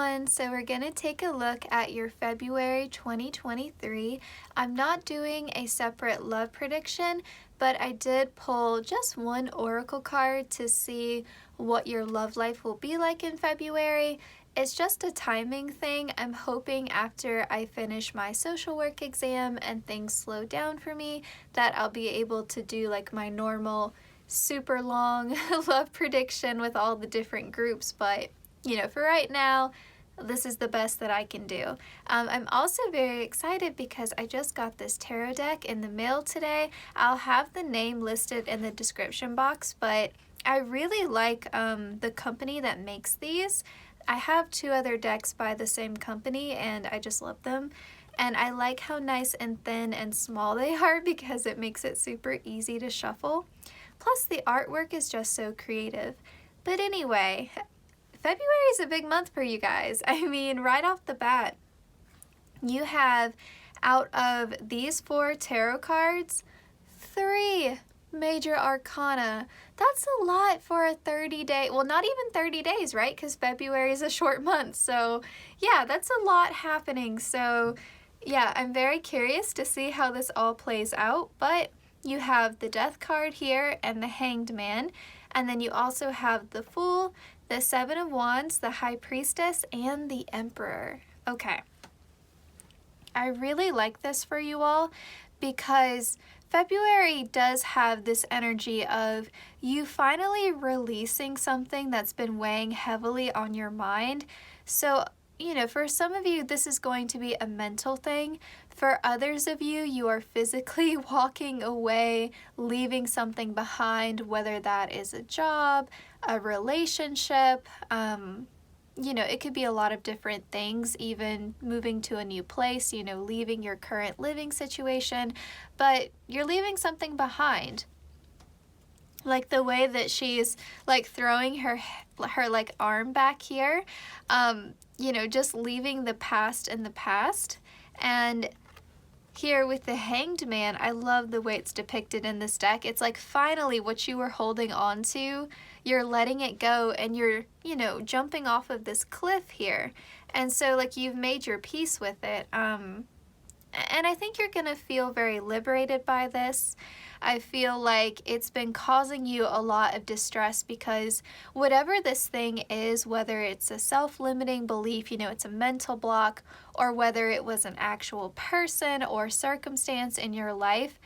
everyone, so we're going to take a look at your February 2023. I'm not doing a separate love prediction, but I did pull just one oracle card to see what your love life will be like in February. It's just a timing thing. I'm hoping after I finish my social work exam and things slow down for me that I'll be able to do like my normal super long love prediction with all the different groups, but you know, for right now, this is the best that I can do. I'm also very excited because I just got this tarot deck in the mail today. I'll have the name listed in the description box, but I really like the company that makes these. I have two other decks by the same company and I just love them. And I like how nice and thin and small they are because it makes it super easy to shuffle. Plus the artwork is just so creative. But anyway, February is a big month for you guys. I mean, right off the bat, you have, out of these 4 tarot cards, 3 major arcana. That's a lot for a 30-day, well, not even 30 days, right? Because February is a short month. So yeah, that's a lot happening. So yeah, I'm very curious to see how this all plays out. But you have the Death card here and the Hanged Man. And then you also have the Fool, the 7 of Wands, the High Priestess, and the Emperor. Okay. I really like this for you all because February does have this energy of you finally releasing something that's been weighing heavily on your mind. So, you know, for some of you, this is going to be a mental thing. For others of you, you are physically walking away, leaving something behind, whether that is a job, a relationship, you know, it could be a lot of different things, even moving to a new place, you know, leaving your current living situation, but you're leaving something behind. Like the way that she's like throwing her like arm back here, you know, just leaving the past in the past. And here with the Hanged Man, I love the way it's depicted in this deck. It's like finally what you were holding on to, you're letting it go and you're, you know, jumping off of this cliff here. And so like you've made your peace with it. And I think you're gonna feel very liberated by this. I feel like it's been causing you a lot of distress because whatever this thing is, whether it's a self-limiting belief, you know, it's a mental block, or whether it was an actual person or circumstance in your life,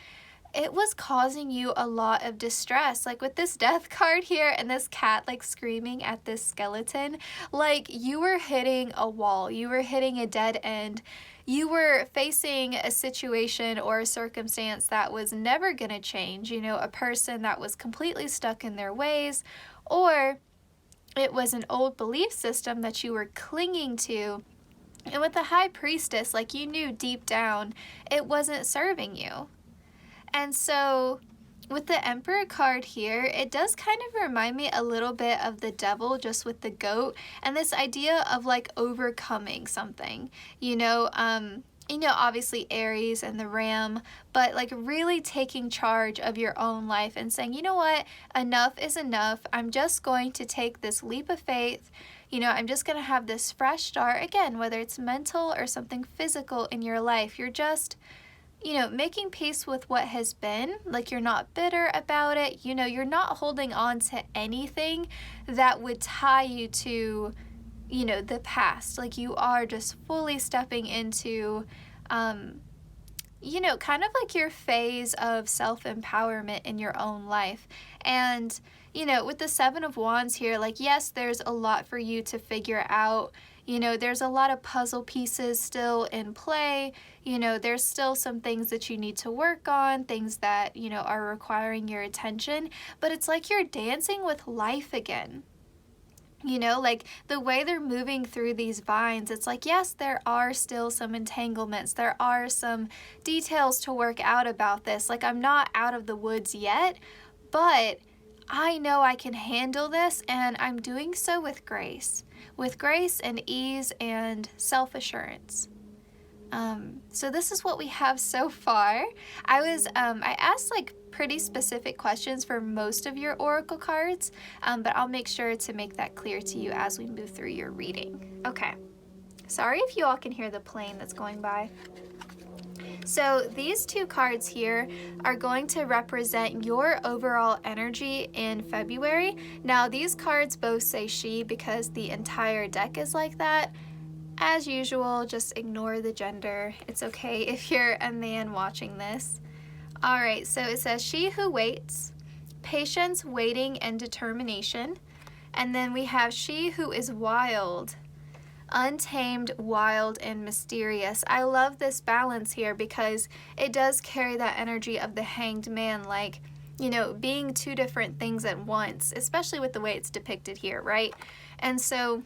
it was causing you a lot of distress. Like with this Death card here and this cat like screaming at this skeleton, like you were hitting a wall, you were hitting a dead end. You were facing a situation or a circumstance that was never going to change, you know, a person that was completely stuck in their ways, or it was an old belief system that you were clinging to. And with the High Priestess, like you knew deep down, it wasn't serving you. And so with the Emperor card here, it does kind of remind me a little bit of the Devil, just with the goat and this idea of like overcoming something, you know, obviously Aries and the Ram, but like really taking charge of your own life and saying, you know what, enough is enough. I'm just going to take this leap of faith. You know, I'm just going to have this fresh start again, whether it's mental or something physical in your life. You're just, you know, making peace with what has been, like you're not bitter about it, you know, you're not holding on to anything that would tie you to, you know, the past. Like you are just fully stepping into, you know, kind of like your phase of self-empowerment in your own life. And, you know, with the 7 of Wands here, like, yes, there's a lot for you to figure out. You know, there's a lot of puzzle pieces still in play. You know, there's still some things that you need to work on, things that, you know, are requiring your attention. But it's like you're dancing with life again. You know, like the way they're moving through these vines, it's like, yes, there are still some entanglements. There are some details to work out about this. Like I'm not out of the woods yet, but I know I can handle this, and I'm doing so with grace and ease and self-assurance. So this is what we have so far. I asked like pretty specific questions for most of your oracle cards, but I'll make sure to make that clear to you as we move through your reading. Okay, sorry if you all can hear the plane that's going by. So these two cards here are going to represent your overall energy in February. Now these cards both say she because the entire deck is like that. As usual, just ignore the gender. It's okay if you're a man watching this. All right, so it says she who waits, patience, waiting, and determination. And then we have she who is wild, untamed, wild, and mysterious. I love this balance here because it does carry that energy of the hanged man, like, you know, being two different things at once, especially with the way it's depicted here, right? And so,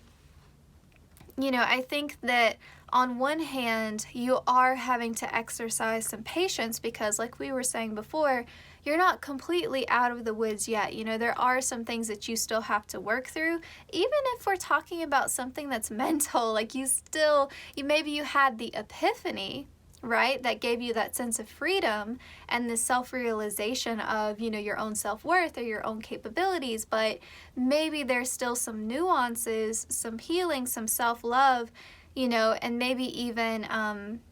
you know, I think that on one hand, you are having to exercise some patience because, like we were saying before, you're not completely out of the woods yet. You know, there are some things that you still have to work through. Even if we're talking about something that's mental, like maybe you had the epiphany, right? That gave you that sense of freedom and the self-realization of, you know, your own self-worth or your own capabilities, but maybe there's still some nuances, some healing, some self-love, you know, and maybe even,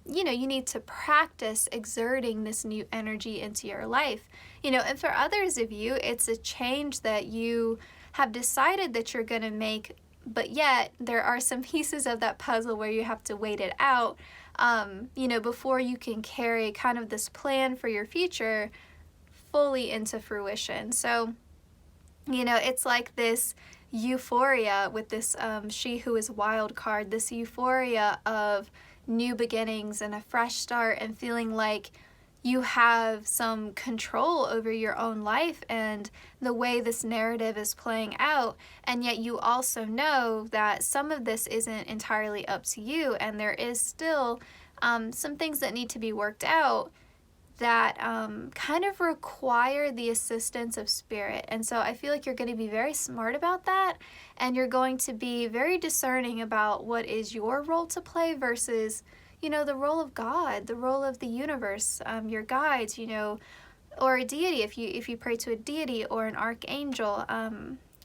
you know, you need to practice exerting this new energy into your life, you know, and for others of you, it's a change that you have decided that you're going to make, but yet there are some pieces of that puzzle where you have to wait it out, you know, before you can carry kind of this plan for your future fully into fruition. So, you know, it's like this euphoria with this she who is wild card, this euphoria of new beginnings and a fresh start and feeling like you have some control over your own life and the way this narrative is playing out, and yet you also know that some of this isn't entirely up to you and there is still some things that need to be worked out that kind of require the assistance of spirit. And so I feel like you're going to be very smart about that, and you're going to be very discerning about what is your role to play versus, you know, the role of God, the role of the universe, your guides, you know, or a deity if you pray to a deity or an archangel.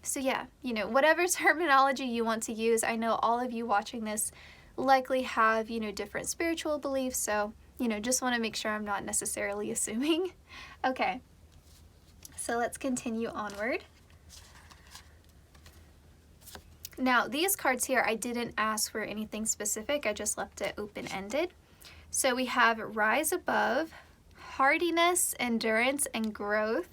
So yeah, you know, whatever terminology you want to use, I know all of you watching this likely have, you know, different spiritual beliefs, so you know, just want to make sure I'm not necessarily assuming. Okay, so let's continue onward. Now, these cards here, I didn't ask for anything specific. I just left it open-ended. So we have rise above, hardiness, endurance, and growth.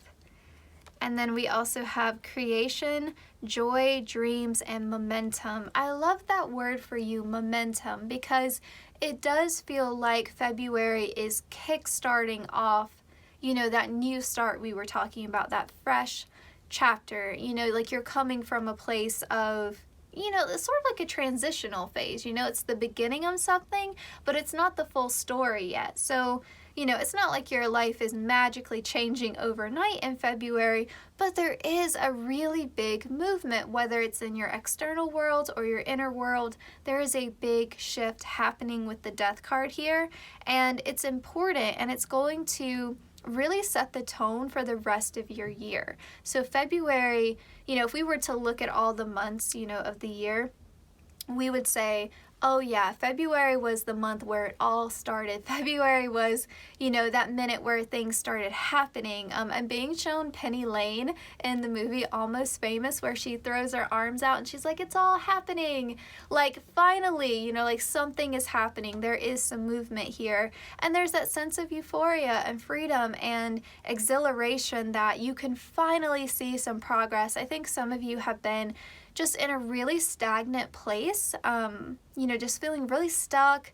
And then we also have creation, joy, dreams, and momentum. I love that word for you, momentum, because it does feel like February is kick-starting off, you know, that new start we were talking about, that fresh chapter, you know, like you're coming from a place of, you know, it's sort of like a transitional phase, you know, it's the beginning of something, but it's not the full story yet. So, you know, it's not like your life is magically changing overnight in February, but there is a really big movement, whether it's in your external world or your inner world. There is a big shift happening with the death card here, and it's important, and it's going to really set the tone for the rest of your year. So February, you know, if we were to look at all the months, you know, of the year, we would say, oh yeah, February was the month where it all started. February was, you know, that minute where things started happening. I'm being shown Penny Lane in the movie Almost Famous, where she throws her arms out and she's like, it's all happening. Like, finally, you know, like something is happening. There is some movement here. And there's that sense of euphoria and freedom and exhilaration that you can finally see some progress. I think some of you have been just in a really stagnant place, you know, just feeling really stuck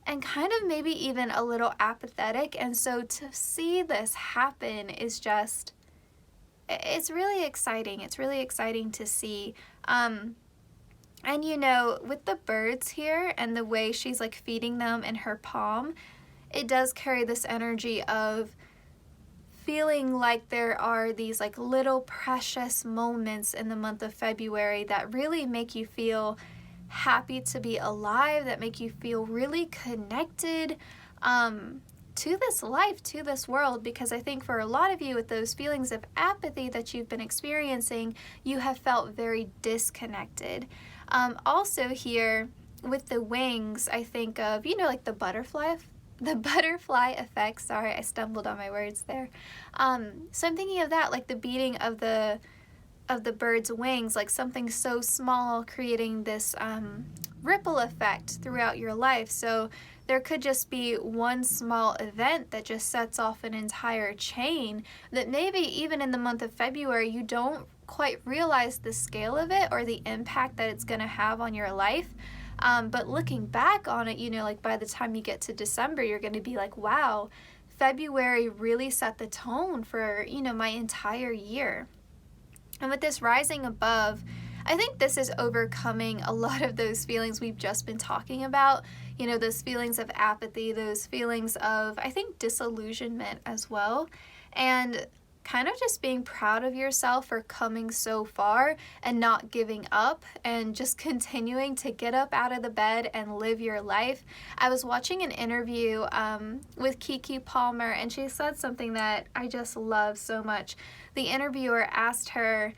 and kind of maybe even a little apathetic. And so to see this happen is just, it's really exciting. It's really exciting to see. And you know, with the birds here and the way she's like feeding them in her palm, it does carry this energy of feeling like there are these like little precious moments in the month of February that really make you feel happy to be alive, that make you feel really connected. to this life, to this world, because I think for a lot of you with those feelings of apathy that you've been experiencing, you have felt very disconnected. Also here with the wings, I think of, you know, like the butterfly effect. Sorry, I stumbled on my words there. So I'm thinking of that, like the beating of the bird's wings, like something so small creating this ripple effect throughout your life. So there could just be one small event that just sets off an entire chain that maybe even in the month of February you don't quite realize the scale of it or the impact that it's going to have on your life. But looking back on it, you know, like by the time you get to December, you're going to be like, wow, February really set the tone for, you know, my entire year. And with this rising above, I think this is overcoming a lot of those feelings we've just been talking about, you know, those feelings of apathy, those feelings of, I think, disillusionment as well, and kind of just being proud of yourself for coming so far and not giving up and just continuing to get up out of the bed and live your life. I was watching an interview with Kiki Palmer, and she said something that I just love so much. The interviewer asked her,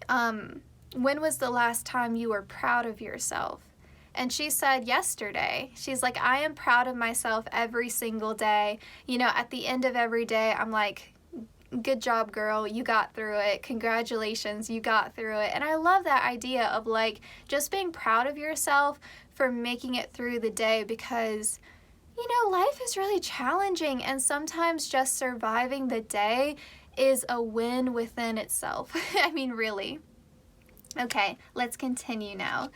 when was the last time you were proud of yourself? And she said yesterday. She's like, I am proud of myself every single day. You know, at the end of every day, I'm like, good job, girl, you got through it. Congratulations, you got through it. And I love that idea of like just being proud of yourself for making it through the day, because you know, life is really challenging, and sometimes just surviving the day is a win within itself. I mean, really. Okay, let's continue now.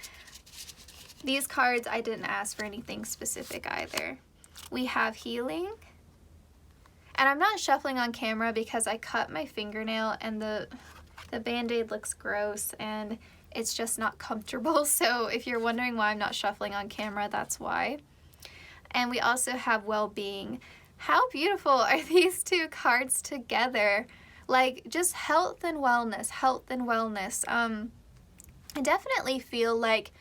These cards, I didn't ask for anything specific either. We have healing. And I'm not shuffling on camera because I cut my fingernail and the Band-Aid looks gross and it's just not comfortable. So if you're wondering why I'm not shuffling on camera, that's why. And we also have well-being. How beautiful are these two cards together? Like just health and wellness, health and wellness. I definitely feel like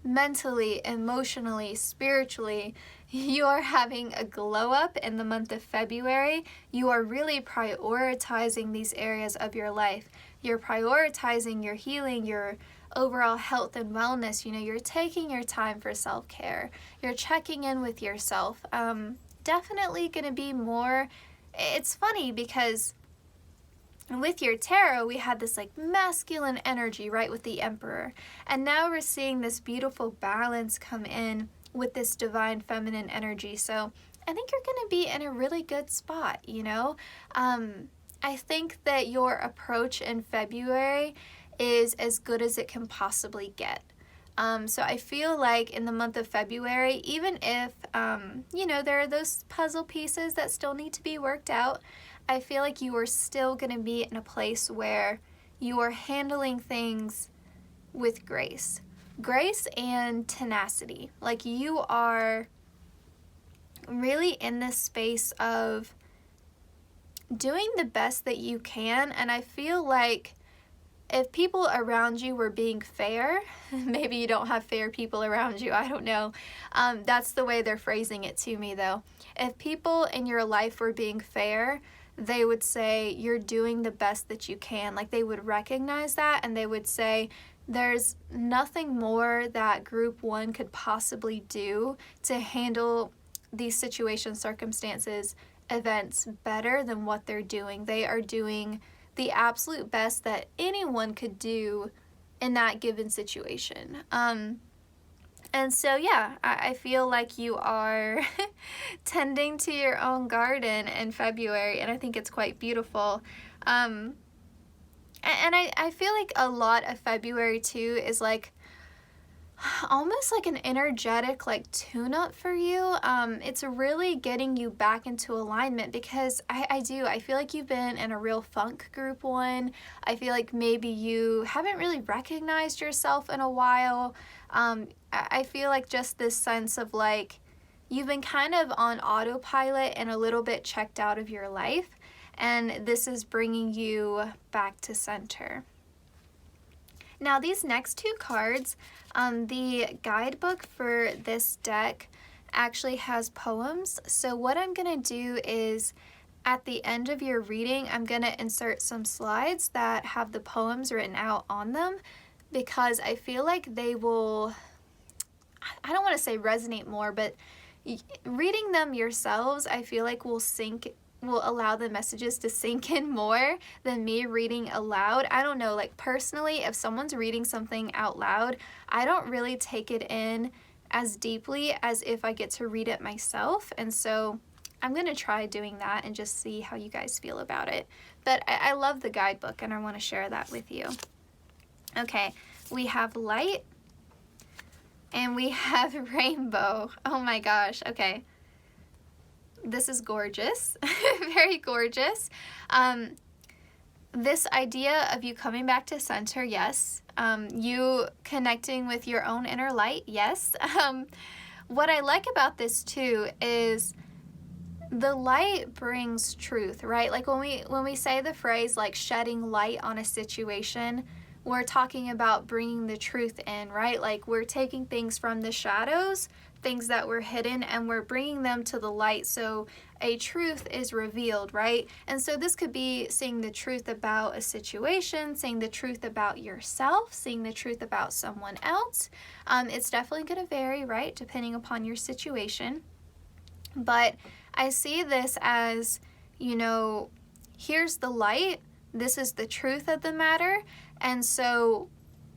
mentally, emotionally, spiritually, you are having a glow up in the month of February. You are really prioritizing these areas of your life. You're prioritizing your healing, your overall health and wellness. You know, you're taking your time for self-care. You're checking in with yourself. Definitely going to be more, it's funny because with your tarot, we had this like masculine energy, right, with the Emperor. And now we're seeing this beautiful balance come in with this divine feminine energy. So I think you're going to be in a really good spot, you know. I think that your approach in February is as good as it can possibly get. So I feel like in the month of February, even if, you know, there are those puzzle pieces that still need to be worked out, I feel like you are still going to be in a place where you are handling things with grace. Grace and tenacity. Like you are really in this space of doing the best that you can. And I feel like if people around you were being fair, maybe you don't have fair people around you, I don't know. That's the way they're phrasing it to me though. If people in your life were being fair, they would say you're doing the best that you can. Like they would recognize that and they would say there's nothing more that group one could possibly do to handle these situations, circumstances, events better than what they're doing. They are doing the absolute best that anyone could do in that given situation. And so, yeah, I feel like you are tending to your own garden in February, and I think it's quite beautiful. And I feel like a lot of February, too, is like almost like an energetic like tune-up for you. It's really getting you back into alignment because I feel like you've been in a real funk group one. I feel like maybe you haven't really recognized yourself in a while. I feel like just this sense of like you've been kind of on autopilot and a little bit checked out of your life, and this is bringing you back to center. Now these next two cards, the guidebook for this deck actually has poems. So what I'm gonna do is at the end of your reading, I'm gonna insert some slides that have the poems written out on them, because I feel like they will, I don't want to say resonate more, but reading them yourselves, I feel like will allow the messages to sink in more than me reading aloud. I don't know, like personally, if someone's reading something out loud, I don't really take it in as deeply as if I get to read it myself. And so I'm gonna try doing that and just see how you guys feel about it. But I love the guidebook and I want to share that with you. Okay, we have light and we have rainbow. Oh my gosh, okay. This is gorgeous, very gorgeous. This idea of you coming back to center, yes. You connecting with your own inner light, yes. What I like about this too is the light brings truth, right? Like when we say the phrase like shedding light on a situation, we're talking about bringing the truth in, right? Like we're taking things from the shadows, things that were hidden, and we're bringing them to the light, so a truth is revealed, right? And so this could be seeing the truth about a situation, seeing the truth about yourself, seeing the truth about someone else. It's definitely going to vary, right, depending upon your situation. But I see this as, you know, here's the light, this is the truth of the matter, and so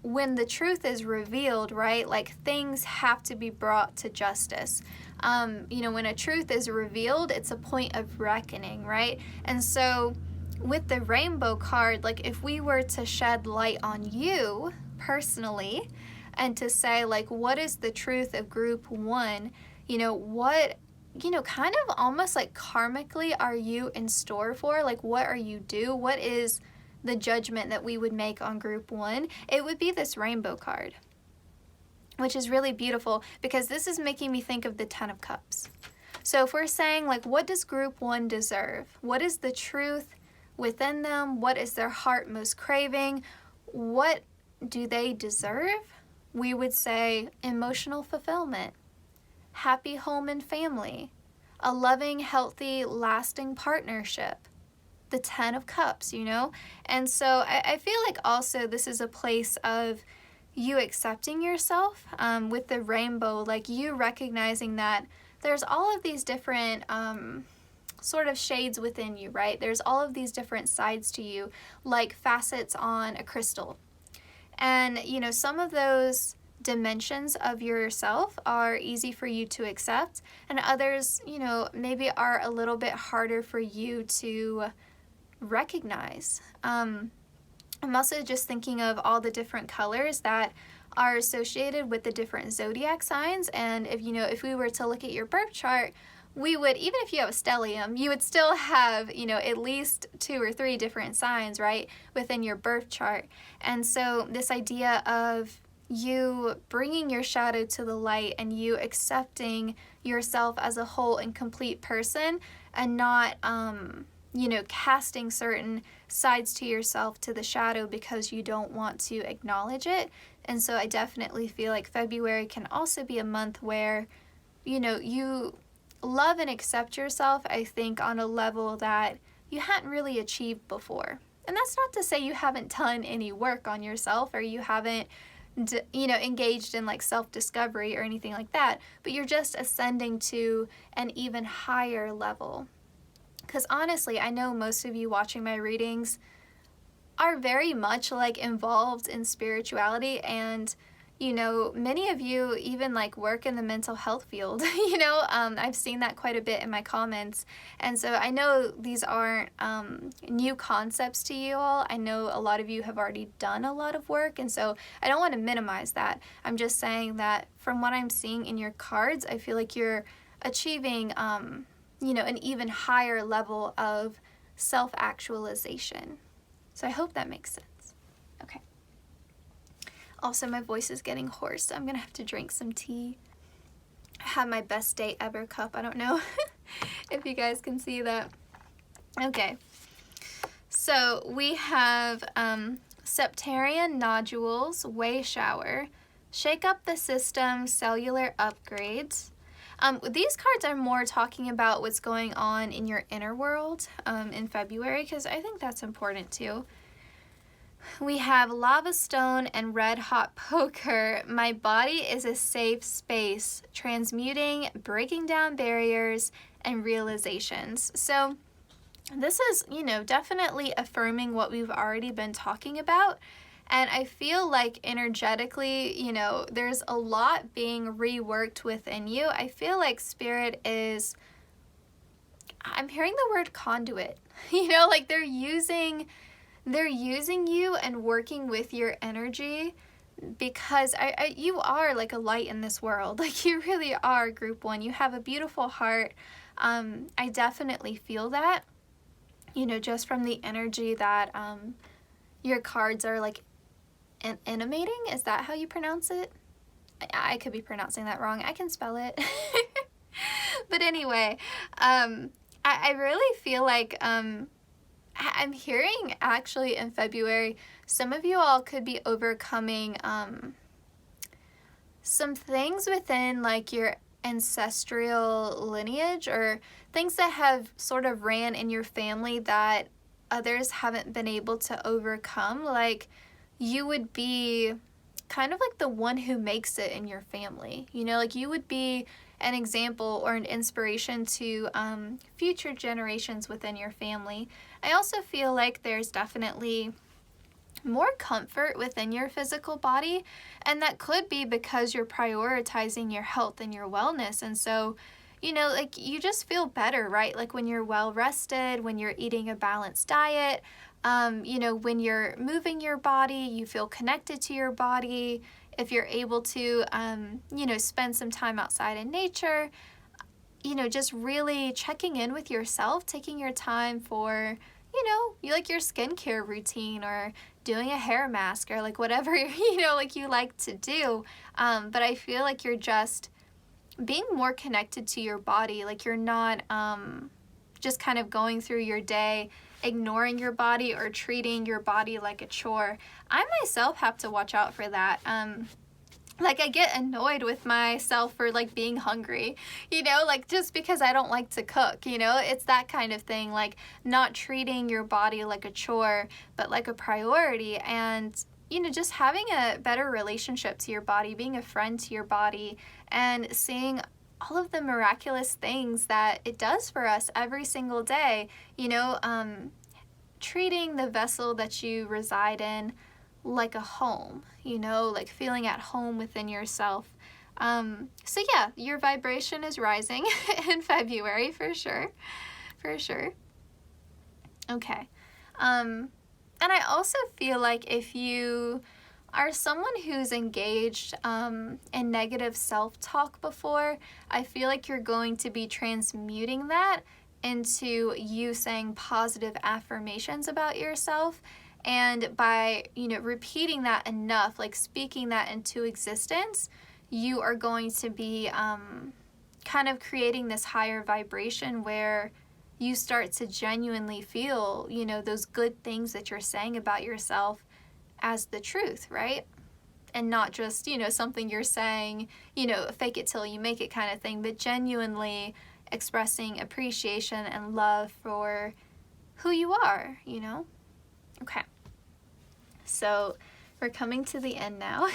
when the truth is revealed, right, like things have to be brought to justice. You know, when a truth is revealed, it's a point of reckoning, right? And so with the rainbow card, like if we were to shed light on you personally and to say like, what is the truth of group one? You know, what, you know, kind of almost like karmically are you in store for? Like, what are you due? What is the judgment that we would make on group one? It would be this rainbow card, which is really beautiful because this is making me think of the 10 of Cups. So if we're saying like, what does group one deserve? What is the truth within them? What is their heart most craving? What do they deserve? We would say emotional fulfillment, happy home and family, a loving, healthy, lasting partnership, the 10 of Cups, you know? And so I feel like also this is a place of you accepting yourself with the rainbow, like you recognizing that there's all of these different sort of shades within you, right? There's all of these different sides to you, like facets on a crystal. And, you know, some of those dimensions of yourself are easy for you to accept, and others, you know, maybe are a little bit harder for you to recognize. I'm also just thinking of all the different colors that are associated with the different zodiac signs, and if you know, if we were to look at your birth chart, we would, even if you have a stellium, you would still have, you know, at least 2 or 3 different signs, right, within your birth chart. And so this idea of you bringing your shadow to the light and you accepting yourself as a whole and complete person, and not you know, casting certain sides to yourself to the shadow because you don't want to acknowledge it. And so I definitely feel like February can also be a month where, you know, you love and accept yourself, I think, on a level that you hadn't really achieved before. And that's not to say you haven't done any work on yourself or you haven't, you know, engaged in like self-discovery or anything like that, but you're just ascending to an even higher level. Because honestly, I know most of you watching my readings are very much like involved in spirituality, and you know, many of you even like work in the mental health field. You know, I've seen that quite a bit in my comments, and so I know these aren't new concepts to you all. I know a lot of you have already done a lot of work, and so I don't want to minimize that. I'm just saying that from what I'm seeing in your cards, I feel like you're achieving you know, an even higher level of self-actualization. So I hope that makes sense. Okay. Also, my voice is getting hoarse, so I'm gonna have to drink some tea. I have my best day ever cup. I don't know if you guys can see that. Okay. So we have Septarian nodules, way shower, shake up the system, cellular upgrades. These cards are more talking about what's going on in your inner world in February, because I think that's important too. We have Lava Stone and Red Hot Poker. My body is a safe space, transmuting, breaking down barriers, and realizations. So this is, you know, definitely affirming what we've already been talking about. And I feel like energetically, you know, there's a lot being reworked within you. I feel like Spirit is, I'm hearing the word conduit, you know, like they're using you and working with your energy, because you are like a light in this world. Like you really are, Group 1. You have a beautiful heart. I definitely feel that, you know, just from the energy that your cards are like animating. Is that how you pronounce it? I could be pronouncing that wrong. I can spell it. But anyway, I really feel like I'm hearing actually in February, some of you all could be overcoming some things within like your ancestral lineage, or things that have sort of ran in your family that others haven't been able to overcome. Like you would be kind of like the one who makes it in your family, you know, like you would be an example or an inspiration to future generations within your family. I also feel like there's definitely more comfort within your physical body, and that could be because you're prioritizing your health and your wellness. And so, you know, like you just feel better, right? Like when you're well rested, when you're eating a balanced diet, you know, when you're moving your body, you feel connected to your body. If you're able to, you know, spend some time outside in nature, you know, just really checking in with yourself, taking your time for, you know, you like your skincare routine, or doing a hair mask, or like whatever, you know, like you like to do. But I feel like you're just being more connected to your body. Like you're not just kind of going through your day ignoring your body or treating your body like a chore. I myself have to watch out for that. Like I get annoyed with myself for like being hungry, you know, like just because I don't like to cook, you know, it's that kind of thing, like not treating your body like a chore, but like a priority. And, you know, just having a better relationship to your body, being a friend to your body, and seeing all of the miraculous things that it does for us every single day, you know, treating the vessel that you reside in like a home, you know, like feeling at home within yourself. So yeah, your vibration is rising in February for sure, for sure. Okay. And I also feel like if you are someone who's engaged in negative self-talk before, I feel like you're going to be transmuting that into you saying positive affirmations about yourself. And by, you know, repeating that enough, like speaking that into existence, you are going to be kind of creating this higher vibration where you start to genuinely feel, you know, those good things that you're saying about yourself as the truth, right? And not just, you know, something you're saying, you know, fake it till you make it kind of thing, but genuinely expressing appreciation and love for who you are, you know? Okay. So we're coming to the end now.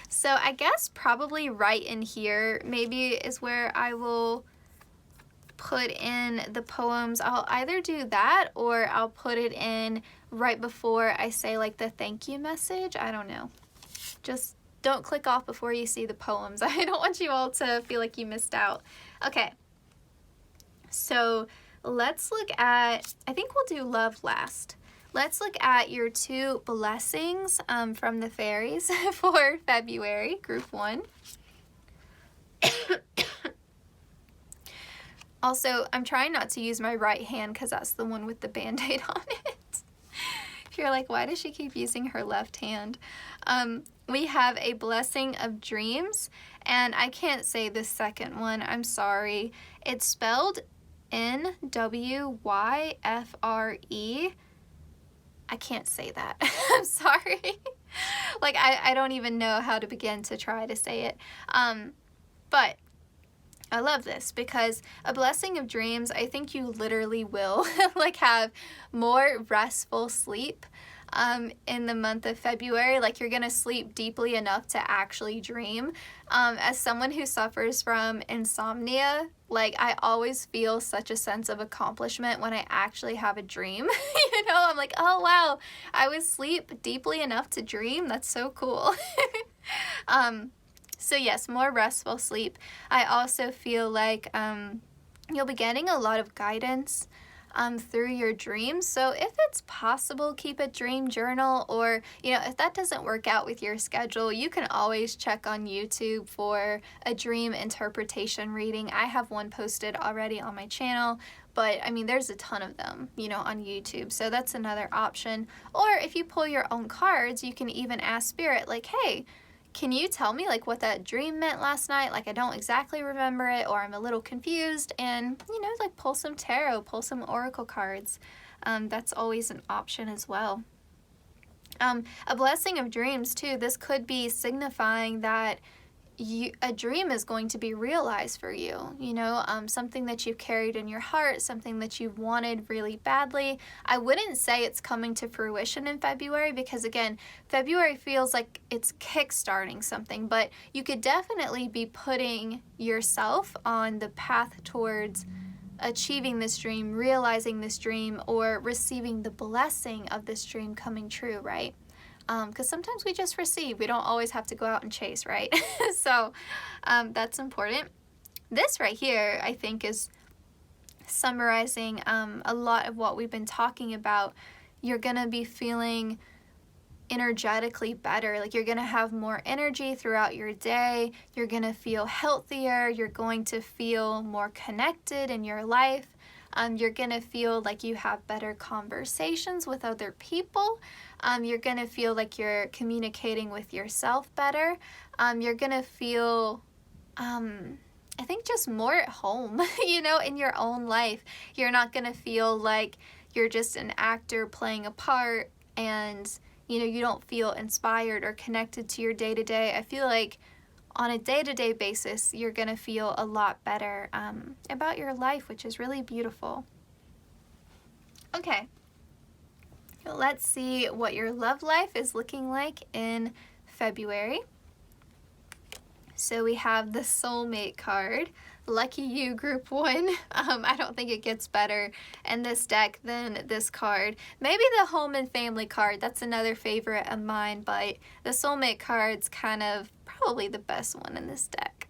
So I guess probably right in here maybe is where I will put in the poems. I'll either do that or I'll put it in right before I say like the thank you message. I don't know. Just don't click off before you see the poems. I don't want you all to feel like you missed out. Okay. So let's look at, I think we'll do love last. Let's look at your 2 blessings from the fairies for February, Group 1. Also, I'm trying not to use my right hand because that's the one with the Band-Aid on it. If you're like, why does she keep using her left hand? We have a blessing of dreams, and I can't say the second one. I'm sorry. It's spelled N-W-Y-F-R-E. I can't say that. I'm sorry. Like, I don't even know how to begin to try to say it. But I love this because a blessing of dreams, I think you literally will like have more restful sleep in the month of February. Like you're gonna sleep deeply enough to actually dream. As someone who suffers from insomnia, like I always feel such a sense of accomplishment when I actually have a dream. You know, I'm like, oh wow, I was asleep deeply enough to dream. That's so cool. So yes, more restful sleep. I also feel like you'll be getting a lot of guidance through your dreams. So if it's possible, keep a dream journal, or, you know, if that doesn't work out with your schedule, you can always check on YouTube for a dream interpretation reading. I have one posted already on my channel, but I mean, there's a ton of them, you know, on YouTube. So that's another option. Or if you pull your own cards, you can even ask Spirit, like, hey, can you tell me like what that dream meant last night? Like I don't exactly remember it, or I'm a little confused, and you know, like pull some tarot, pull some oracle cards. That's always an option as well. A blessing of dreams too, this could be signifying that a dream is going to be realized for you, you know, something that you've carried in your heart, something that you've wanted really badly. I wouldn't say it's coming to fruition in February because, again, February feels like it's kickstarting something, but you could definitely be putting yourself on the path towards achieving this dream, realizing this dream, or receiving the blessing of this dream coming true, right? Because sometimes we just receive. We don't always have to go out and chase, right? So that's important. This right here, I think, is summarizing a lot of what we've been talking about. You're going to be feeling energetically better. Like you're going to have more energy throughout your day. You're going to feel healthier. You're going to feel more connected in your life. You're going to feel like you have better conversations with other people. You're going to feel like you're communicating with yourself better. You're going to feel, I think, just more at home, you know, in your own life. You're not going to feel like you're just an actor playing a part and, you know, you don't feel inspired or connected to your day-to-day. I feel like on a day-to-day basis, you're going to feel a lot better about your life, which is really beautiful. Okay, let's see what your love life is looking like in February. So we have the Soulmate card. Lucky you, group 1. I don't think it gets better in this deck than this card. Maybe the home and family card, that's another favorite of mine, but the Soulmate card's kind of probably the best one in this deck.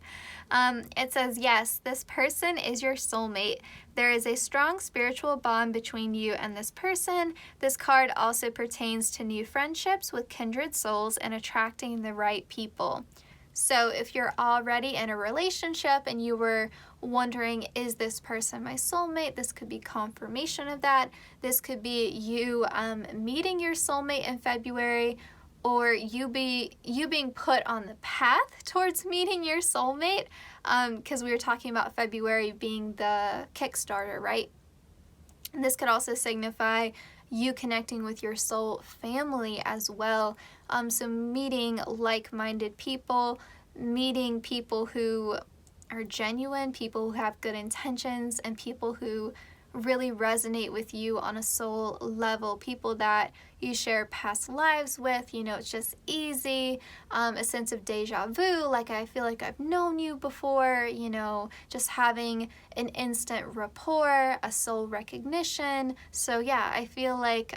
It says, yes, this person is your soulmate. There is a strong spiritual bond between you and this person. This card also pertains to new friendships with kindred souls and attracting the right people. So if you're already in a relationship and you were wondering, is this person my soulmate? This could be confirmation of that. This could be you meeting your soulmate in February, or you being put on the path towards meeting your soulmate, because we were talking about February being the Kickstarter, right? And this could also signify you connecting with your soul family as well. So meeting like-minded people, meeting people who are genuine, people who have good intentions, and people who really resonate with you on a soul level, people that you share past lives with, you know, it's just easy, a sense of deja vu, like I feel like I've known you before, you know, just having an instant rapport, a soul recognition. So yeah, I feel like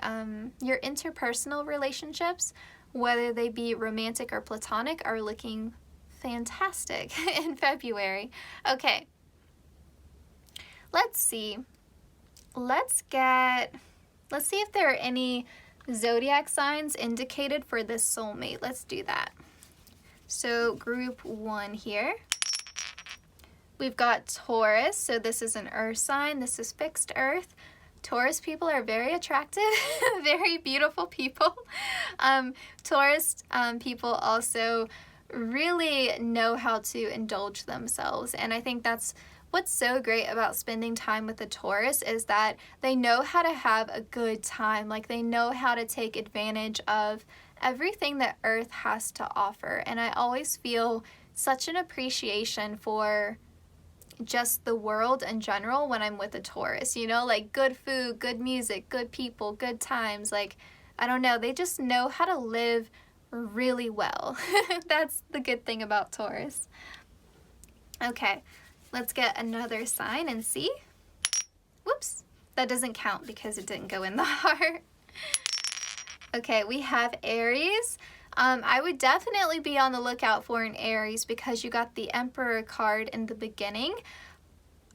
your interpersonal relationships, whether they be romantic or platonic, are looking fantastic in February. Okay, let's see. Let's see if there are any zodiac signs indicated for this soulmate. Let's do that. So group 1 here. We've got Taurus, so this is an earth sign. This is fixed earth. Taurus people are very attractive, very beautiful people. Taurus people also really know how to indulge themselves, and I think that's what's so great about spending time with a Taurus, is that they know how to have a good time. Like they know how to take advantage of everything that Earth has to offer. And I always feel such an appreciation for just the world in general when I'm with a Taurus, you know, like good food, good music, good people, good times. Like, I don't know, they just know how to live really well. That's the good thing about Taurus. Okay, let's get another sign and see. Whoops, that doesn't count because it didn't go in the heart. Okay, we have Aries. I would definitely be on the lookout for an Aries because you got the Emperor card in the beginning.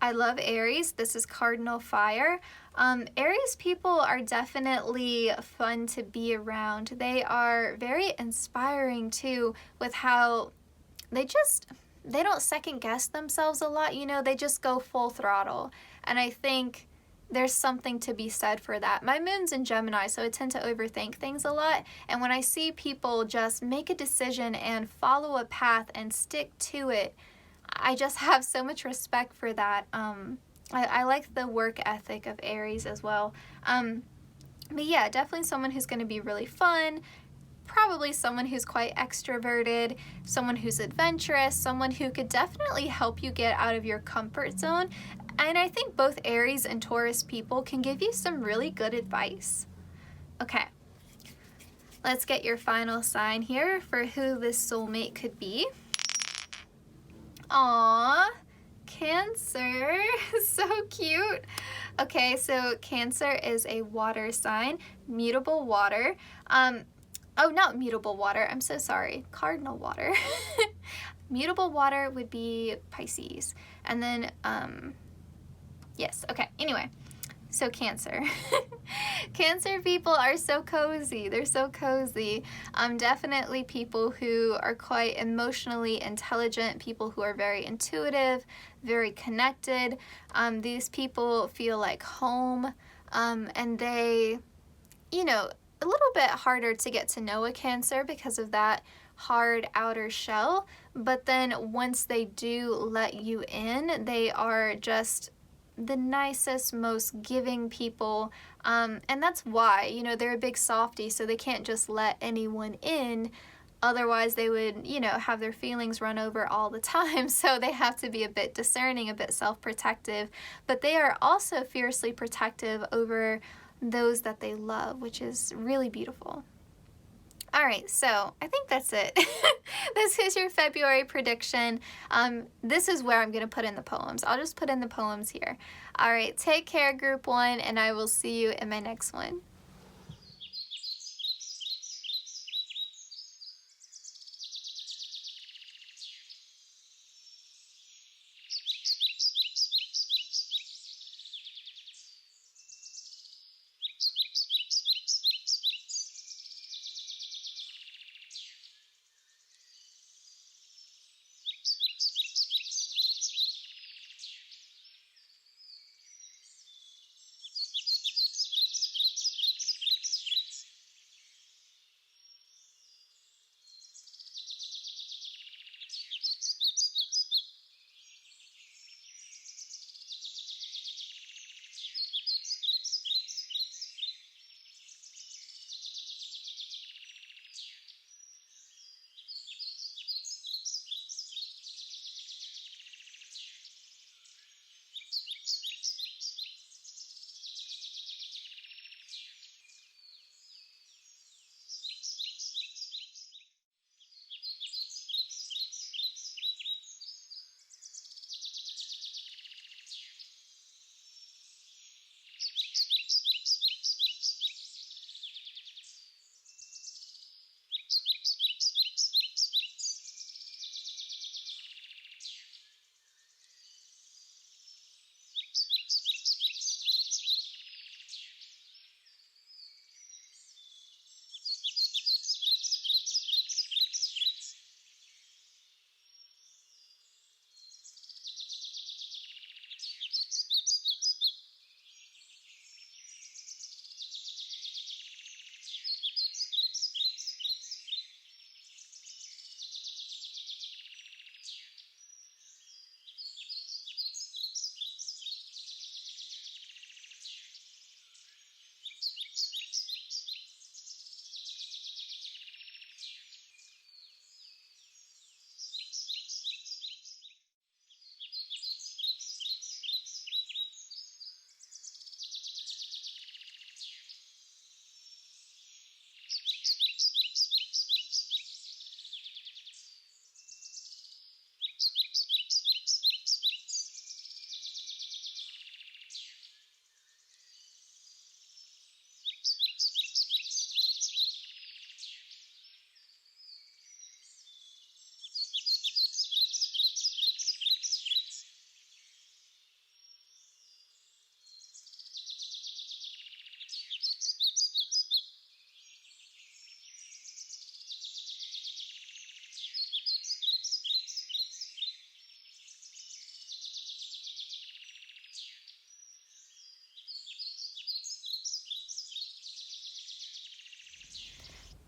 I love Aries. This is Cardinal Fire. Aries people are definitely fun to be around. They are very inspiring too with how they don't second guess themselves a lot, you know, they just go full throttle. And I think there's something to be said for that. My moon's in Gemini, so I tend to overthink things a lot. And when I see people just make a decision and follow a path and stick to it, I just have so much respect for that. I like the work ethic of Aries as well. But yeah, definitely someone who's going to be really fun. Probably someone who's quite extroverted, someone who's adventurous, someone who could definitely help you get out of your comfort zone. And I think both Aries and Taurus people can give you some really good advice. Okay, let's get your final sign here for who this soulmate could be. Aww, Cancer, so cute. Okay, so Cancer is a water sign, mutable water. Oh, not mutable water, I'm so sorry, cardinal water. Mutable water would be Pisces. And then, yes, okay, anyway, so Cancer. Cancer people are so cozy, they're so cozy. Definitely people who are quite emotionally intelligent, people who are very intuitive, very connected. These people feel like home, and they, you know, a little bit harder to get to know a Cancer because of that hard outer shell, but then once they do let you in, they are just the nicest, most giving people, and that's why, you know, they're a big softie, so they can't just let anyone in, otherwise they would, you know, have their feelings run over all the time, so they have to be a bit discerning, a bit self-protective, but they are also fiercely protective over those that they love, which is really beautiful. All right, so I think that's it. This is your February prediction. This is where I'm going to put in the poems. I'll just put in the poems here. All right, take care, group 1, and I will see you in my next one.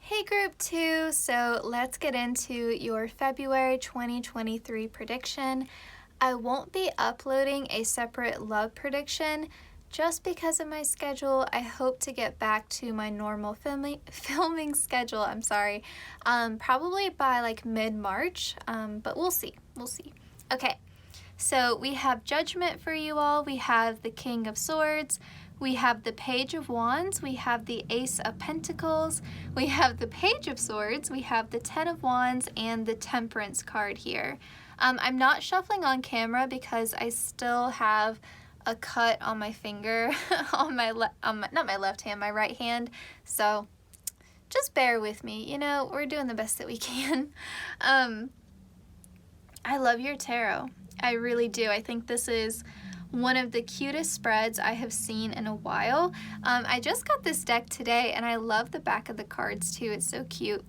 Hey group 2, so let's get into your February 2023 prediction. I won't be uploading a separate love prediction just because of my schedule. I hope to get back to my normal filming schedule, probably by like mid-March, but we'll see. Okay, so we have Judgment for you all, we have the King of Swords, we have the Page of Wands, we have the Ace of Pentacles, we have the Page of Swords, we have the Ten of Wands, and the Temperance card here. I'm not shuffling on camera because I still have a cut on my finger, on my not my left hand, my right hand, so just bear with me, you know, we're doing the best that we can. I love your tarot. I really do. I think this is one of the cutest spreads I have seen in a while. I just got this deck today and I love the back of the cards too. It's so cute.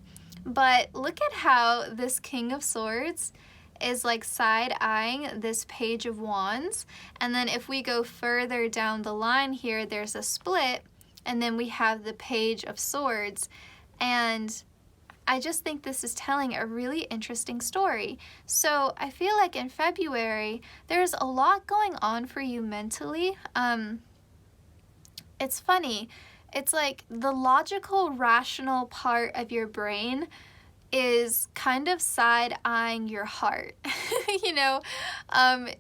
But look at how this King of Swords is like side-eyeing this Page of Wands. And then if we go further down the line here, there's a split and then we have the Page of Swords. And I just think this is telling a really interesting story. So I feel like in February, there's a lot going on for you mentally. It's funny. It's like the logical, rational part of your brain is kind of side-eyeing your heart, you know,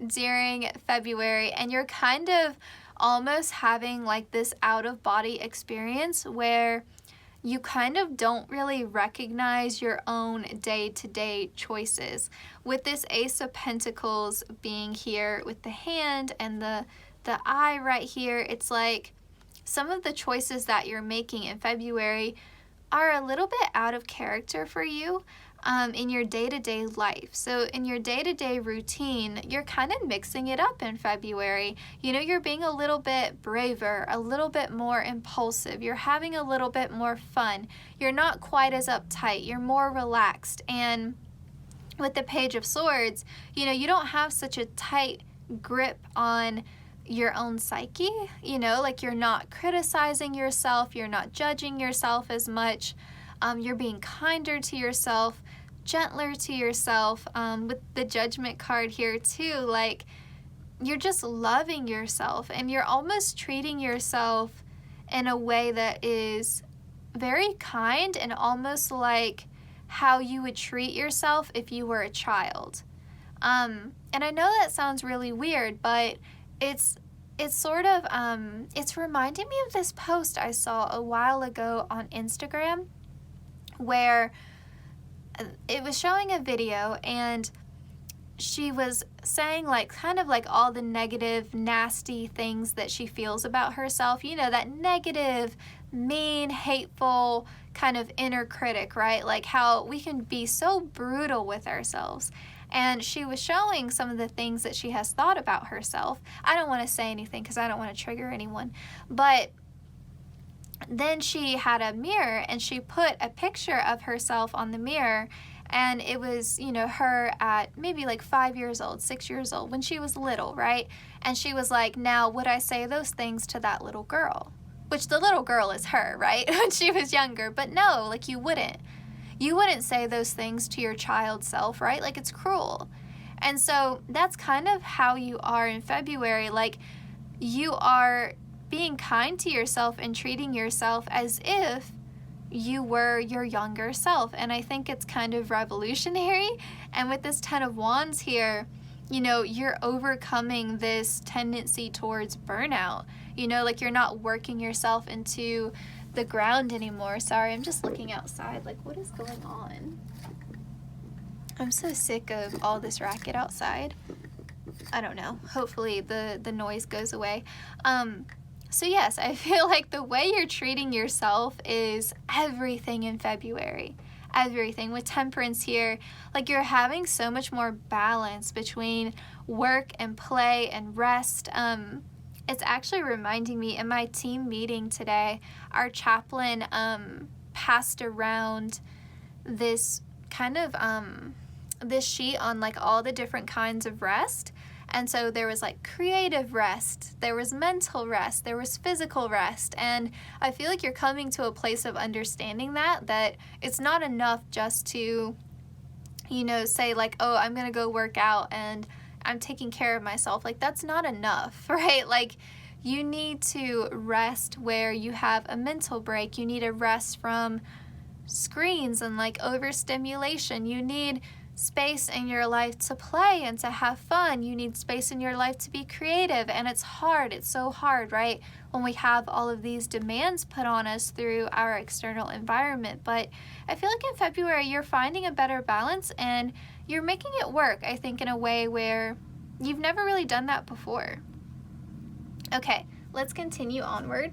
during February. And you're kind of almost having like this out-of-body experience where you kind of don't really recognize your own day-to-day choices. With this Ace of Pentacles being here with the hand and the eye right here, it's like some of the choices that you're making in February are a little bit out of character for you in your day-to-day life. So in your day-to-day routine, you're kind of mixing it up in February. You know, you're being a little bit braver, a little bit more impulsive. You're having a little bit more fun. You're not quite as uptight. You're more relaxed. And with the Page of Swords, you know, you don't have such a tight grip on your own psyche, you know, like you're not criticizing yourself, you're not judging yourself as much, you're being kinder to yourself, gentler to yourself. With the Judgment card here too, like you're just loving yourself and you're almost treating yourself in a way that is very kind and almost like how you would treat yourself if you were a child. And I know that sounds really weird, but it's sort of, it's reminding me of this post I saw a while ago on Instagram where it was showing a video and she was saying like kind of like all the negative, nasty things that she feels about herself, you know, that negative, mean, hateful kind of inner critic, right? Like how we can be so brutal with ourselves. And she was showing some of the things that she has thought about herself. I don't want to say anything because I don't want to trigger anyone. But then she had a mirror and she put a picture of herself on the mirror. And it was, you know, her at maybe like 5 years old, 6 years old, when she was little, right? And she was like, now, would I say those things to that little girl? Which the little girl is her, right? When she was younger. But no, like you wouldn't. You wouldn't say those things to your child self, right? Like it's cruel. And so that's kind of how you are in February. Like you are being kind to yourself and treating yourself as if you were your younger self. And I think it's kind of revolutionary. And with this Ten of Wands here, you know, you're overcoming this tendency towards burnout. You know, like you're not working yourself into the ground anymore. Sorry, I'm just looking outside. Like, what is going on? I'm so sick of all this racket outside. I don't know. Hopefully the noise goes away. So yes, I feel like the way you're treating yourself is everything in February. Everything. With Temperance here, like you're having so much more balance between work and play and rest. It's actually reminding me in my team meeting today, our chaplain passed around this kind of this sheet on like all the different kinds of rest. And so there was like creative rest, there was mental rest, there was physical rest. And I feel like you're coming to a place of understanding that it's not enough just to, you know, say like, oh, I'm gonna go work out and I'm taking care of myself. Like, that's not enough, right? Like, you need to rest where you have a mental break. You need a rest from screens and like overstimulation. You need space in your life to play and to have fun. You need space in your life to be creative. And it's hard. It's so hard, right? When we have all of these demands put on us through our external environment. But I feel like in February, you're finding a better balance and you're making it work, I think, in a way where you've never really done that before. Okay, let's continue onward.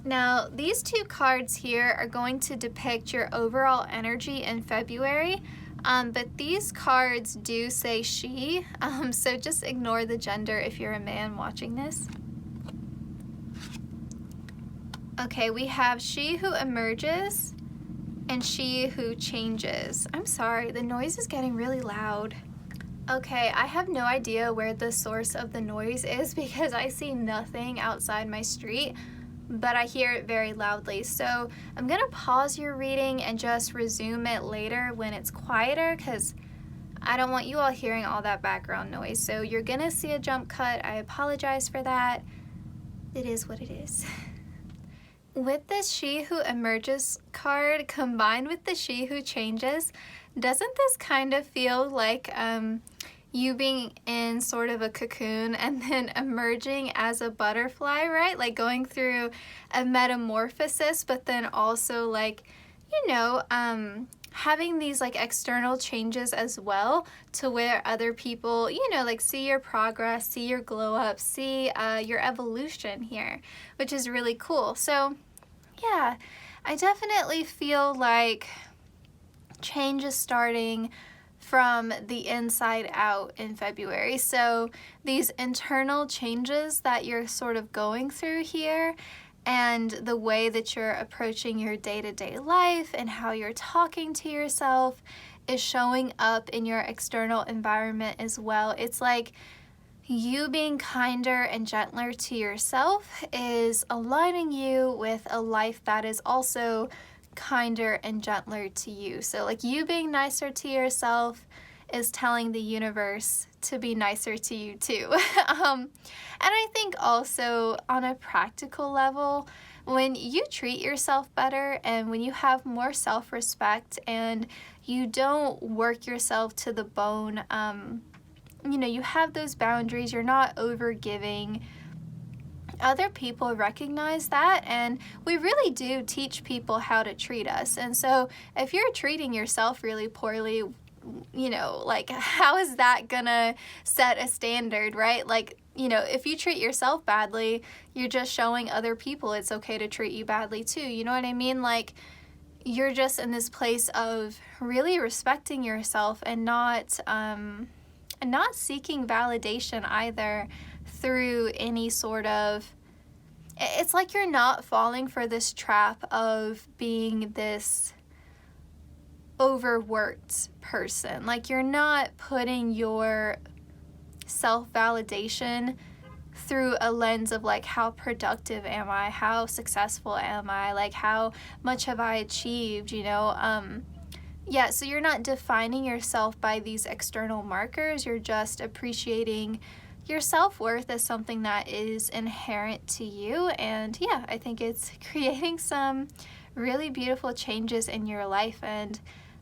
Now, these two cards here are going to depict your overall energy in February, but these cards do say she, so just ignore the gender if you're a man watching this. Okay, we have she who emerges and she who changes. I'm sorry, the noise is getting really loud. Okay, I have no idea where the source of the noise is because I see nothing outside my street, but I hear it very loudly. So I'm gonna pause your reading and just resume it later when it's quieter because I don't want you all hearing all that background noise. So you're gonna see a jump cut. I apologize for that. It is what it is. With this she who emerges card combined with the she who changes, doesn't this kind of feel like you being in sort of a cocoon and then emerging as a butterfly, right? Like going through a metamorphosis, but then also like, you know, having these like external changes as well to where other people, you know, like see your progress, see your glow up, see your evolution here, which is really cool. So yeah, I definitely feel like change is starting from the inside out in February. So these internal changes that you're sort of going through here and the way that you're approaching your day-to-day life and how you're talking to yourself is showing up in your external environment as well. It's like you being kinder and gentler to yourself is aligning you with a life that is also kinder and gentler to you. So like you being nicer to yourself is telling the universe to be nicer to you too. And I think also on a practical level, when you treat yourself better and when you have more self-respect and you don't work yourself to the bone, you know, you have those boundaries, you're not over giving. Other people recognize that, and we really do teach people how to treat us. And so if you're treating yourself really poorly, you know, like how is that gonna set a standard, right? Like, you know, if you treat yourself badly, you're just showing other people it's okay to treat you badly too. You know what I mean? Like, you're just in this place of really respecting yourself and not seeking validation either through any sort of, it's like you're not falling for this trap of being this overworked person. Like you're not putting your self-validation through a lens of like, how productive am I? How successful am I? Like how much have I achieved, you know? Yeah, so you're not defining yourself by these external markers. You're just appreciating your self-worth as something that is inherent to you. And yeah, I think it's creating some really beautiful changes in your life and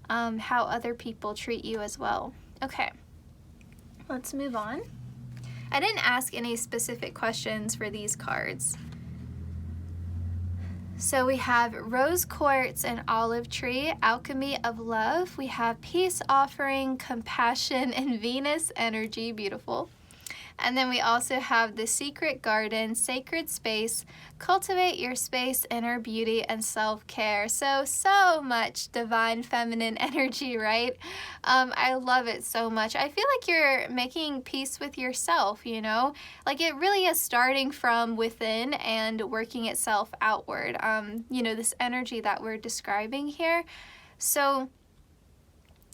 how other people treat you as well. Okay, let's move on. I didn't ask any specific questions for these cards. So we have Rose Quartz and Olive Tree, Alchemy of Love. We have Peace Offering, Compassion, and Venus Energy, beautiful. And then we also have The Secret Garden, Sacred Space, Cultivate Your Space, Inner Beauty, and Self-Care. So much divine feminine energy, right? I love it so much. I feel like you're making peace with yourself, you know? Like it really is starting from within and working itself outward. You know, this energy that we're describing here. So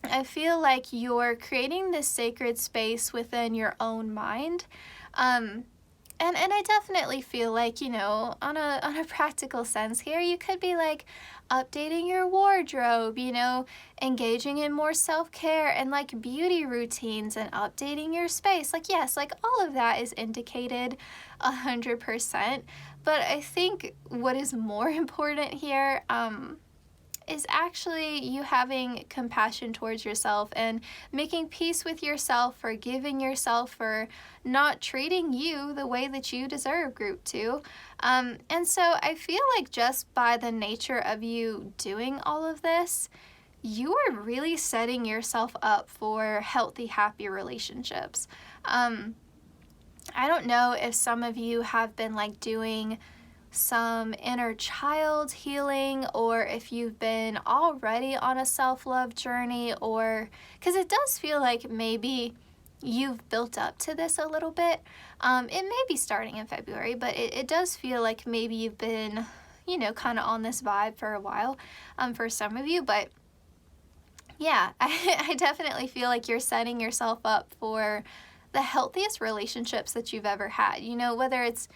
I feel like you're creating this sacred space within your own mind. And I definitely feel like, you know, on a practical sense here, you could be like updating your wardrobe, you know, engaging in more self-care and like beauty routines and updating your space. Like, yes, like all of that is indicated 100%. But I think what is more important here, is actually you having compassion towards yourself and making peace with yourself, forgiving yourself for not treating you the way that you deserve, group 2. And so I feel like just by the nature of you doing all of this, you are really setting yourself up for healthy, happy relationships. I don't know if some of you have been like doing some inner child healing, or if you've been already on a self-love journey, or because it does feel like maybe you've built up to this a little bit. It may be starting in February, but it does feel like maybe you've been, you know, kind of on this vibe for a while, for some of you. But yeah, I definitely feel like you're setting yourself up for the healthiest relationships that you've ever had, you know, whether it's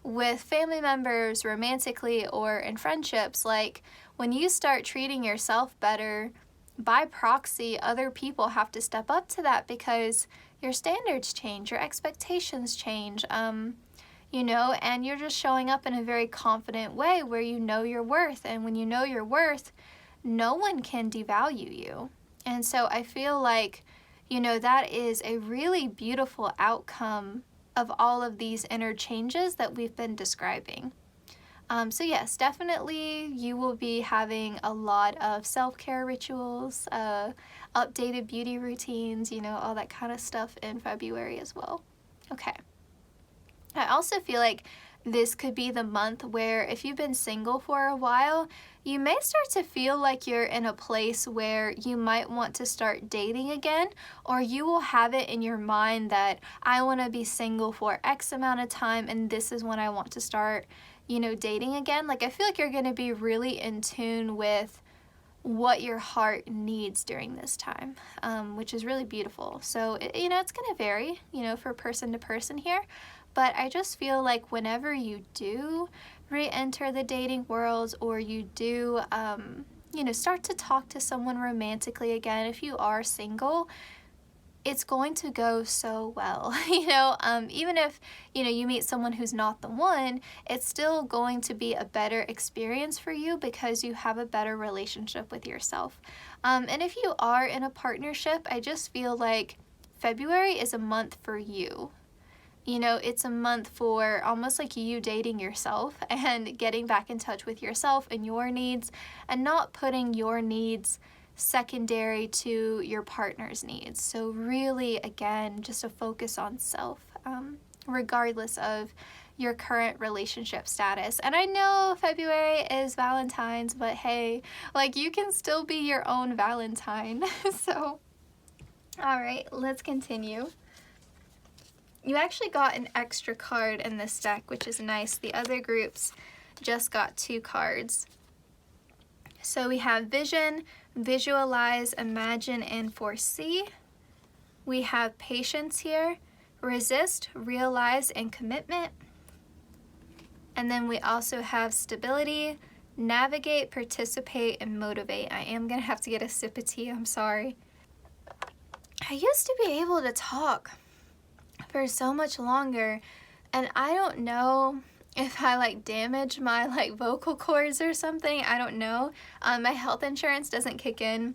with family members, romantically, or in friendships. Like, when you start treating yourself better, by proxy, other people have to step up to that because your standards change, your expectations change, you know, and you're just showing up in a very confident way where you know your worth. And when you know your worth, no one can devalue you. And so I feel like, you know, that is a really beautiful outcome of all of these inner changes that we've been describing. So yes, definitely you will be having a lot of self-care rituals, updated beauty routines, you know, all that kind of stuff in February as well. Okay. I also feel like this could be the month where if you've been single for a while, you may start to feel like you're in a place where you might want to start dating again, or you will have it in your mind that I want to be single for X amount of time and this is when I want to start, you know, dating again. Like, I feel like you're going to be really in tune with what your heart needs during this time, which is really beautiful. So, you know, it's going to vary, you know, for person to person here. But I just feel like whenever you do re-enter the dating world, or you do, you know, start to talk to someone romantically again, if you are single, it's going to go so well. You know, even if, you know, you meet someone who's not the one, it's still going to be a better experience for you because you have a better relationship with yourself. And if you are in a partnership, I just feel like February is a month for you. You know, it's a month for almost like you dating yourself and getting back in touch with yourself and your needs, and not putting your needs secondary to your partner's needs. So really, again, just a focus on self, regardless of your current relationship status. And I know February is Valentine's, but hey, like, you can still be your own Valentine. So, all right, let's continue. You actually got an extra card in this deck, which is nice. The other groups just got 2 cards. So we have Vision, Visualize, Imagine, and Foresee. We have Patience here, Resist, Realize, and Commitment. And then we also have Stability, Navigate, Participate, and Motivate. I am going to have to get a sip of tea, I'm sorry. I used to be able to talk for so much longer, and I don't know if I like damaged my like vocal cords or something. I don't know. My health insurance doesn't kick in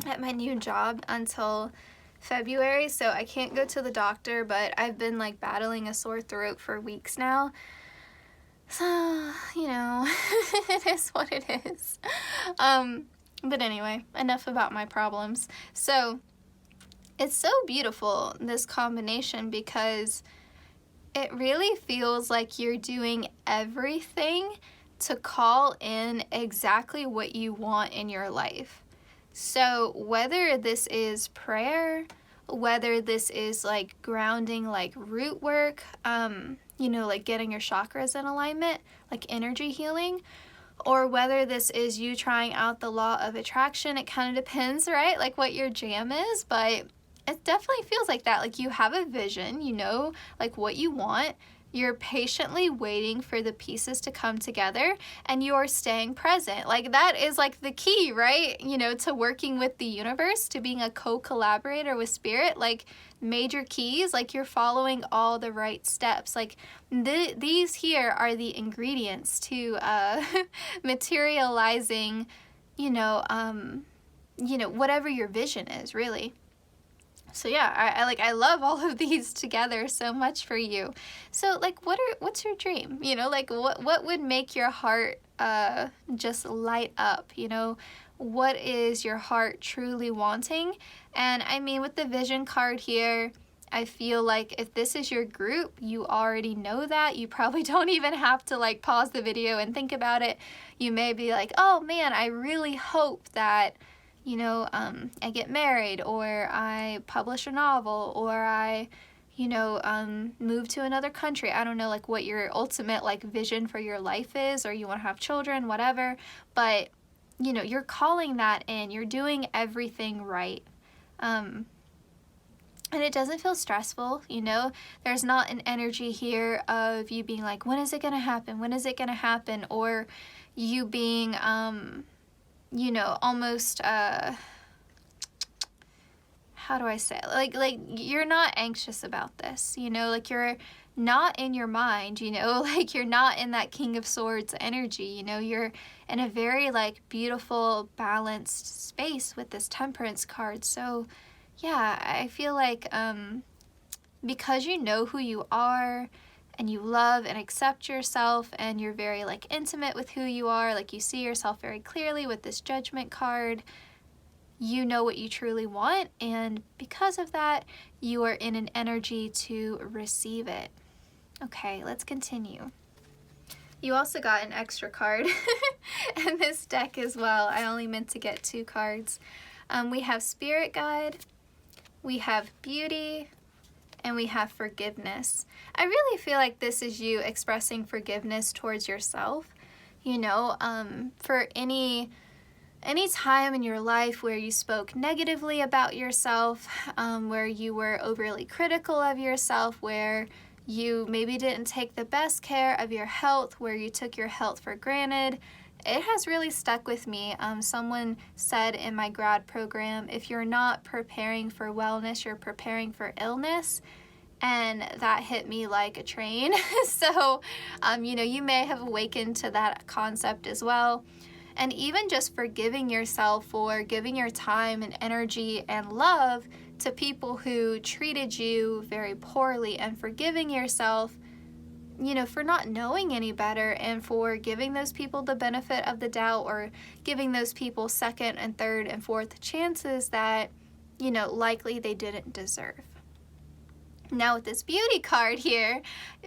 at my new job until February, so I can't go to the doctor, but I've been like battling a sore throat for weeks now. So, you know, it is what it is. But anyway, enough about my problems. So it's so beautiful, this combination, because it really feels like you're doing everything to call in exactly what you want in your life. So whether this is prayer, whether this is like grounding, like root work, you know, like getting your chakras in alignment, like energy healing, or whether this is you trying out the law of attraction. It kind of depends, right? Like what your jam is, but it definitely feels like that. Like you have a vision, you know, like what you want. You're patiently waiting for the pieces to come together, and you're staying present. Like that is like the key, right? You know, to working with the universe, to being a co-collaborator with spirit, like major keys, like you're following all the right steps. Like these here are the ingredients to materializing, whatever your vision is, really. So yeah, I love all of these together so much for you. So like what's your dream? You know, like what would make your heart just light up, you know? What is your heart truly wanting? And I mean, with the vision card here, I feel like if this is your group, you already know that. You probably don't even have to like pause the video and think about it. You may be like, oh man, I really hope that I get married, or I publish a novel, or I, move to another country. I don't know like what your ultimate like vision for your life is, or you want to have children, whatever. But, you're calling that in. You're doing everything right. And it doesn't feel stressful, There's not an energy here of you being like, when is it going to happen? When is it going to happen? Or you being, almost, how do I say it? Like you're not anxious about this, like you're not in your mind, like you're not in that King of Swords energy, you're in a very like beautiful, balanced space with this Temperance card. So yeah, I feel like, because you know who you are, and you love and accept yourself, and you're very like intimate with who you are, like you see yourself very clearly with this Judgment card, you know what you truly want, and because of that, you are in an energy to receive it. Okay, let's continue. You also got an extra card in this deck as well. I only meant to get 2 cards. We have Spirit Guide, we have Beauty, and we have Forgiveness. I really feel like this is you expressing forgiveness towards yourself, for any time in your life where you spoke negatively about yourself, where you were overly critical of yourself, where you maybe didn't take the best care of your health, where you took your health for granted. It has really stuck with me. Someone said in my grad program, if you're not preparing for wellness, you're preparing for illness. And that hit me like a train. So, you may have awakened to that concept as well. And even just forgiving yourself for giving your time and energy and love to people who treated you very poorly, and forgiving yourself, for not knowing any better, and for giving those people the benefit of the doubt, or giving those people second and third and fourth chances that, likely they didn't deserve. Now with this Beauty card here,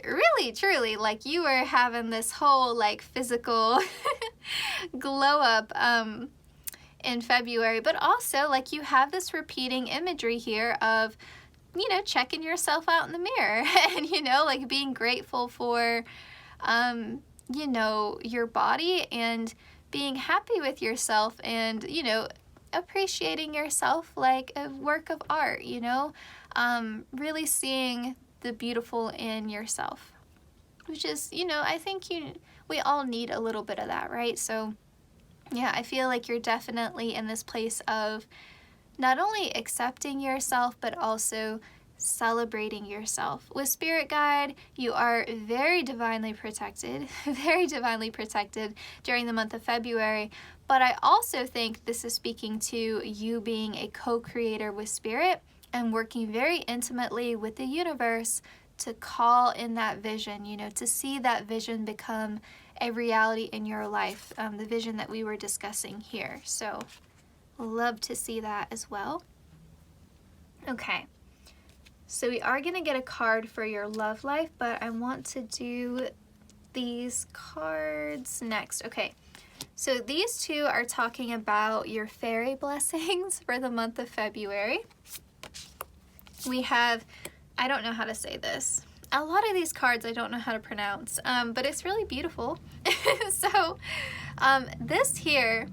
really, truly, like you were having this whole like physical glow up in February, but also like you have this repeating imagery here of, checking yourself out in the mirror and, like being grateful for, your body, and being happy with yourself, and, appreciating yourself like a work of art, really seeing the beautiful in yourself, which is, I think we all need a little bit of that, right? So yeah, I feel like you're definitely in this place of not only accepting yourself, but also celebrating yourself. With Spirit Guide, you are very divinely protected, very divinely protected during the month of February. But I also think this is speaking to you being a co-creator with Spirit, and working very intimately with the universe to call in that vision, to see that vision become a reality in your life, the vision that we were discussing here. So love to see that as well. Okay, so we are going to get a card for your love life, but I want to do these cards next. Okay, so these 2 are talking about your fairy blessings for the month of February. We have, I don't know how to say this. A lot of these cards I don't know how to pronounce, but it's really beautiful. So This here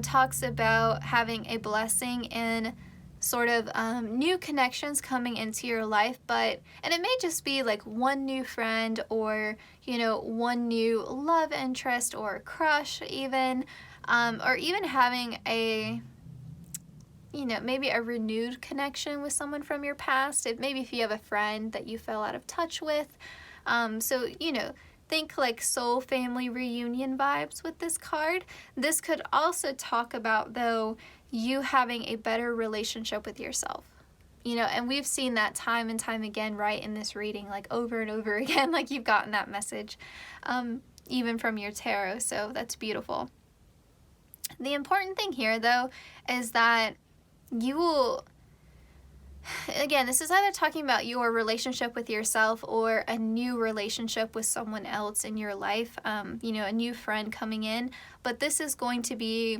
talks about having a blessing in sort of new connections coming into your life, and it may just be like one new friend, or one new love interest or crush even, or even having a maybe a renewed connection with someone from your past. Maybe if you have a friend that you fell out of touch with, so think like soul family reunion vibes with this card. This could also talk about, though, you having a better relationship with yourself. And we've seen that time and time again, right, in this reading, like over and over again, like you've gotten that message, even from your tarot, so that's beautiful. The important thing here, though, is that you will, again, this is either talking about your relationship with yourself or a new relationship with someone else in your life, a new friend coming in, but this is going to be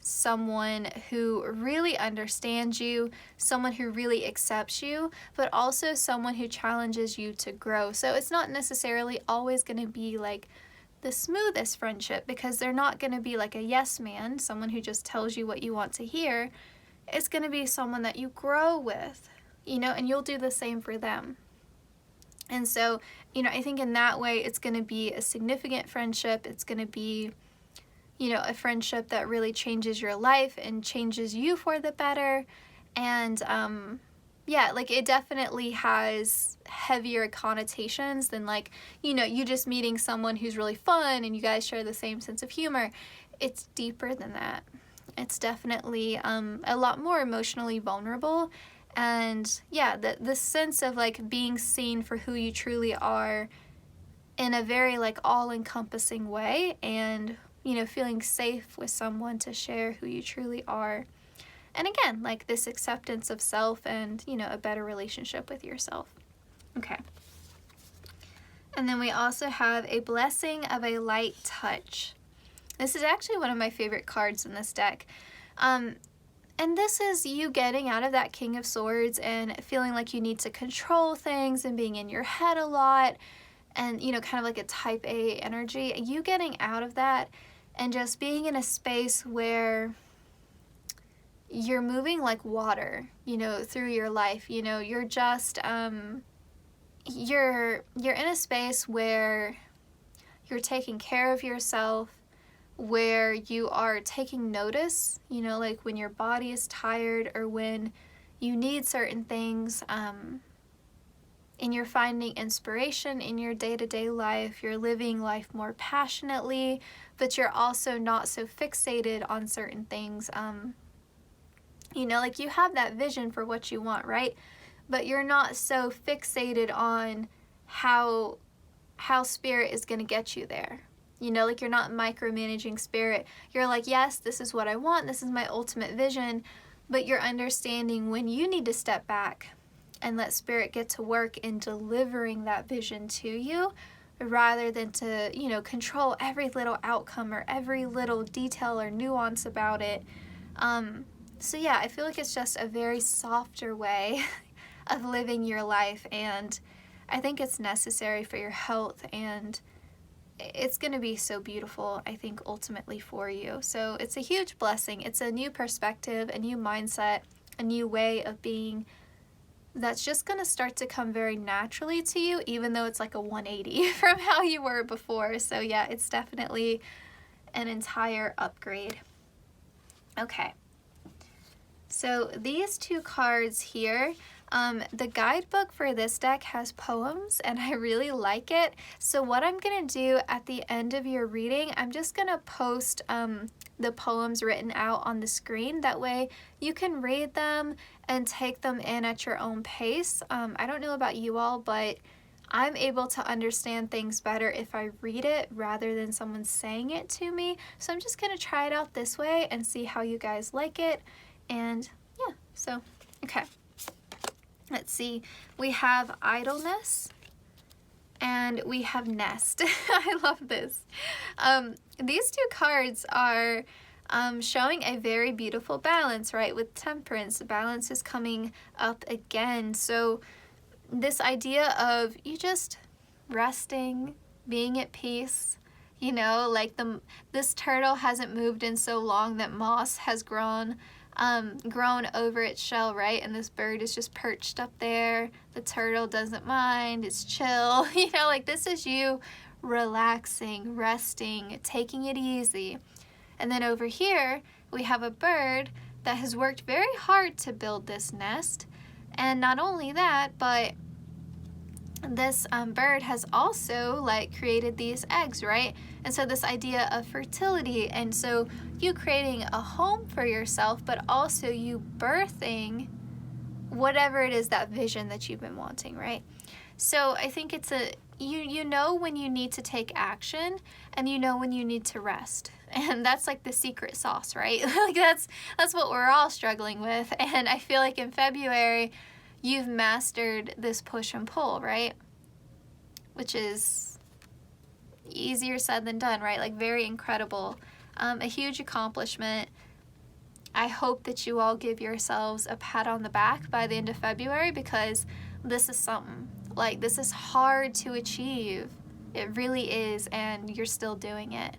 someone who really understands you, someone who really accepts you, but also someone who challenges you to grow. So it's not necessarily always going to be like the smoothest friendship, because they're not going to be like a yes man, someone who just tells you what you want to hear. It's going to be someone that you grow with, and you'll do the same for them. And so, I think in that way, it's going to be a significant friendship. It's going to be, a friendship that really changes your life and changes you for the better. And, yeah, like it definitely has heavier connotations than like, you just meeting someone who's really fun and you guys share the same sense of humor. It's deeper than that. It's definitely a lot more emotionally vulnerable. And yeah, the sense of like being seen for who you truly are in a very like all-encompassing way, and feeling safe with someone to share who you truly are. And again, like this acceptance of self and, a better relationship with yourself. Okay. And then we also have a blessing of a light touch. This is actually one of my favorite cards in this deck. And this is you getting out of that King of Swords and feeling like you need to control things and being in your head a lot and, kind of like a type A energy. You getting out of that and just being in a space where you're moving like water, through your life. You're just, you're in a space where you're taking care of yourself, where you are taking notice, like when your body is tired or when you need certain things, and you're finding inspiration in your day-to-day life. You're living life more passionately, but you're also not so fixated on certain things. Like you have that vision for what you want, right? But you're not so fixated on how spirit is going to get you there. Like you're not micromanaging spirit. You're like, yes, this is what I want. This is my ultimate vision. But you're understanding when you need to step back and let spirit get to work in delivering that vision to you, rather than to, control every little outcome or every little detail or nuance about it. So yeah, I feel like it's just a very softer way of living your life, and I think it's necessary for your health, and it's going to be so beautiful, I think, ultimately for you. So it's a huge blessing. It's a new perspective, a new mindset, a new way of being that's just going to start to come very naturally to you, even though it's like a 180 from how you were before. So yeah, it's definitely an entire upgrade. Okay. So these two cards here, the guidebook for this deck has poems, and I really like it. So what I'm going to do at the end of your reading, I'm just going to post the poems written out on the screen. That way you can read them and take them in at your own pace. I don't know about you all, but I'm able to understand things better if I read it rather than someone saying it to me. So I'm just going to try it out this way and see how you guys like it. And yeah, so, okay. Let's see. We have idleness and we have nest. I love this. These two cards are showing a very beautiful balance, right? With temperance, balance is coming up again. So this idea of you just resting, being at peace, You know, like this turtle hasn't moved in so long that moss has grown over its shell, right? And this bird is just perched up there. The turtle doesn't mind, it's chill. You know, like this is you relaxing, resting, taking it easy. And then over here, we have a bird that has worked very hard to build this nest. And not only that, but this bird has also like created these eggs, right? And so this idea of fertility, and so you creating a home for yourself, but also you birthing whatever it is, that vision that you've been wanting, right? So I think it's you know when you need to take action, and you know when you need to rest. And that's like the secret sauce, right? Like that's what we're all struggling with. And I feel like in February, you've mastered this push and pull, right? Which is easier said than done, right? Like very incredible. A huge accomplishment. I hope that you all give yourselves a pat on the back by the end of February, because this is something. Like, this is hard to achieve. It really is, and you're still doing it.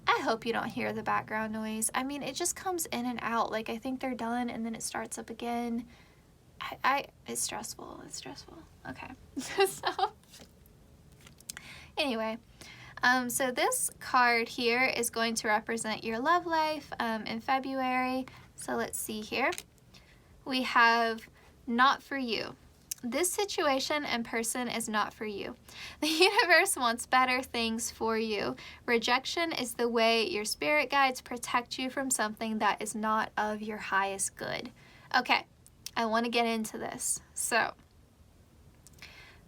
I hope you don't hear the background noise. I mean, it just comes in and out. Like, I think they're done, and then it starts up again. It's stressful. It's stressful. Okay. So, anyway. So this card here is going to represent your love life in February. So let's see here. We have not for you. This situation and person is not for you. The universe wants better things for you. Rejection is the way your spirit guides protect you from something that is not of your highest good. Okay, I want to get into this. So,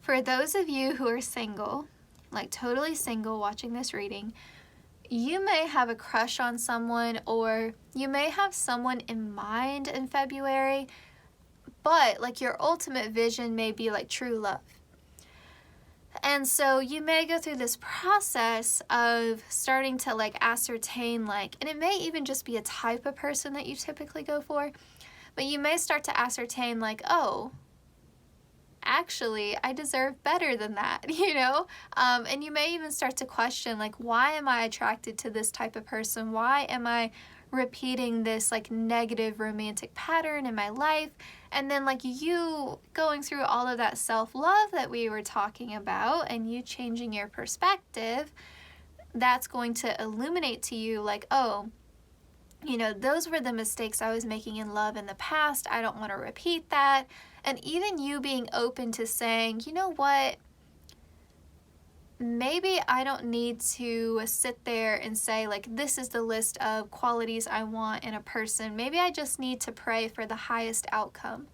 for those of you who are single, like totally single watching this reading, you may have a crush on someone, or you may have someone in mind in February, but like your ultimate vision may be like true love. And so you may go through this process of starting to like ascertain, like, and it may even just be a type of person that you typically go for, but you may start to ascertain like, oh, actually, I deserve better than that, you know? And you may even start to question, like, why am I attracted to this type of person? Why am I repeating this, like, negative romantic pattern in my life? And then, like, you going through all of that self-love that we were talking about, and you changing your perspective, that's going to illuminate to you, like, oh, you know, those were the mistakes I was making in love in the past. I don't want to repeat that. And even you being open to saying, you know what, maybe I don't need to sit there and say, like, this is the list of qualities I want in a person. Maybe I just need to pray for the highest outcome.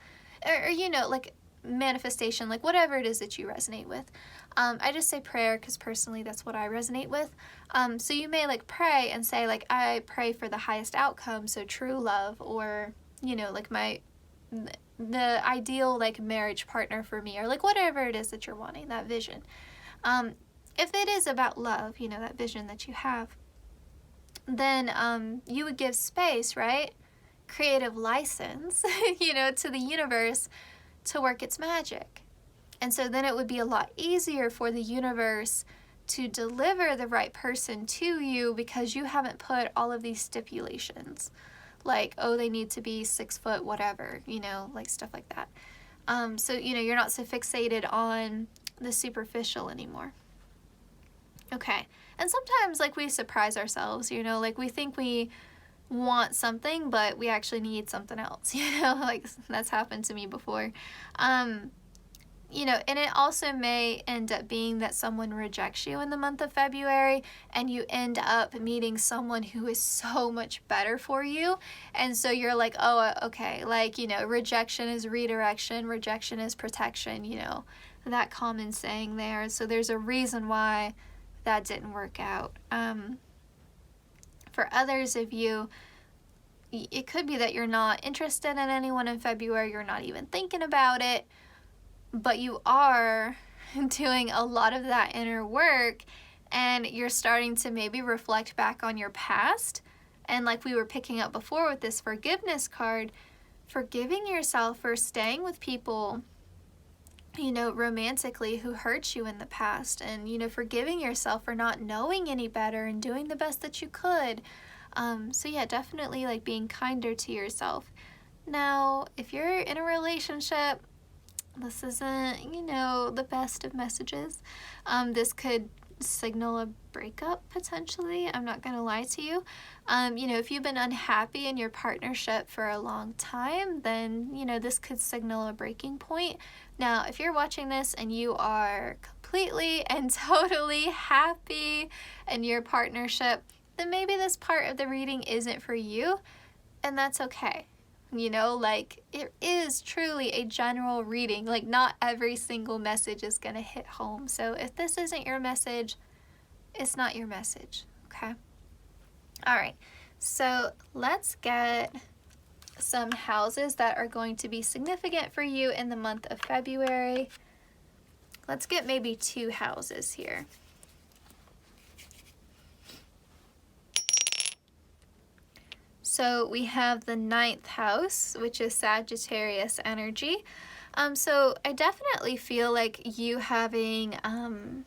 Or you know, like, manifestation, like, whatever it is that you resonate with. I just say prayer because personally that's what I resonate with. So you may, like, pray and say, like, I pray for the highest outcome, so true love, or, you know, like, the ideal, like, marriage partner for me, or, like, whatever it is that you're wanting, that vision. If it is about love, you know, that vision that you have, then you would give space, right? Creative license, you know, to the universe to work its magic. And so then it would be a lot easier for the universe to deliver the right person to you, because you haven't put all of these stipulations. Like, oh, they need to be 6 foot, whatever, you know, like stuff like that. So, you know, you're not so fixated on the superficial anymore. Okay. And sometimes, like, we surprise ourselves, you know, like, we think we want something, but we actually need something else, you know, like, that's happened to me before. You know, and it also may end up being that someone rejects you in the month of February, and you end up meeting someone who is so much better for you. And so you're like, oh, okay, like, you know, rejection is redirection, rejection is protection, you know, that common saying there. So there's a reason why that didn't work out. For others of you, it could be that you're not interested in anyone in February, you're not even thinking about it, but you are doing a lot of that inner work, and you're starting to maybe reflect back on your past. And like we were picking up before with this forgiveness card, forgiving yourself for staying with people you know, romantically who hurt you in the past, and, you know, forgiving yourself for not knowing any better and doing the best that you could. So yeah, definitely like being kinder to yourself. Now, if you're in a relationship, this isn't, you know, the best of messages. This could signal a breakup potentially. I'm not gonna lie to you. You know, if you've been unhappy in your partnership for a long time, then, you know, this could signal a breaking point. Now, if you're watching this and you are completely and totally happy in your partnership, then maybe this part of the reading isn't for you, and that's okay. You know, like, it is truly a general reading. Like, not every single message is going to hit home. So if this isn't your message, it's not your message, okay? All right, so let's get some houses that are going to be significant for you in the month of February. Let's get maybe 2 houses here. So we have the 9th house, which is Sagittarius energy. So I definitely feel like you having kind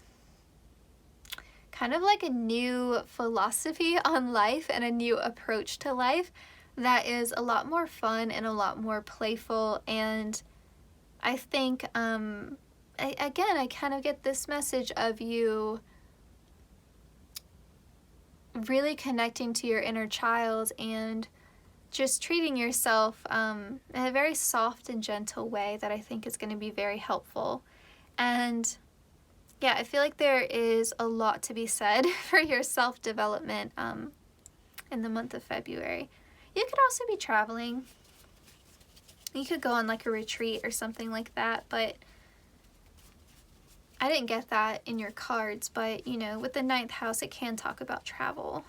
of like a new philosophy on life and a new approach to life that is a lot more fun and a lot more playful. And I think, I kind of get this message of you really connecting to your inner child and just treating yourself in a very soft and gentle way that I think is going to be very helpful. And yeah, I feel like there is a lot to be said for your self-development in the month of February. You could also be traveling. You could go on like a retreat or something like that, but I didn't get that in your cards, but, you know, with the 9th house, it can talk about travel.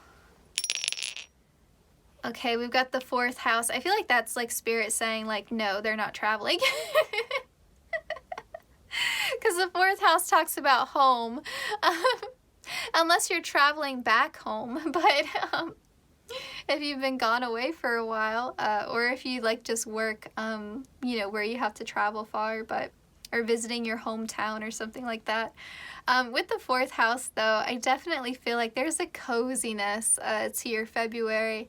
Okay, we've got the 4th house. I feel like that's like spirit saying like, no, they're not traveling. Because the 4th house talks about home. Unless you're traveling back home. But if you've been gone away for a while, or if you like just work, you know, where you have to travel far, but or visiting your hometown or something like that. With the 4th house, though, I definitely feel like there's a coziness to your February.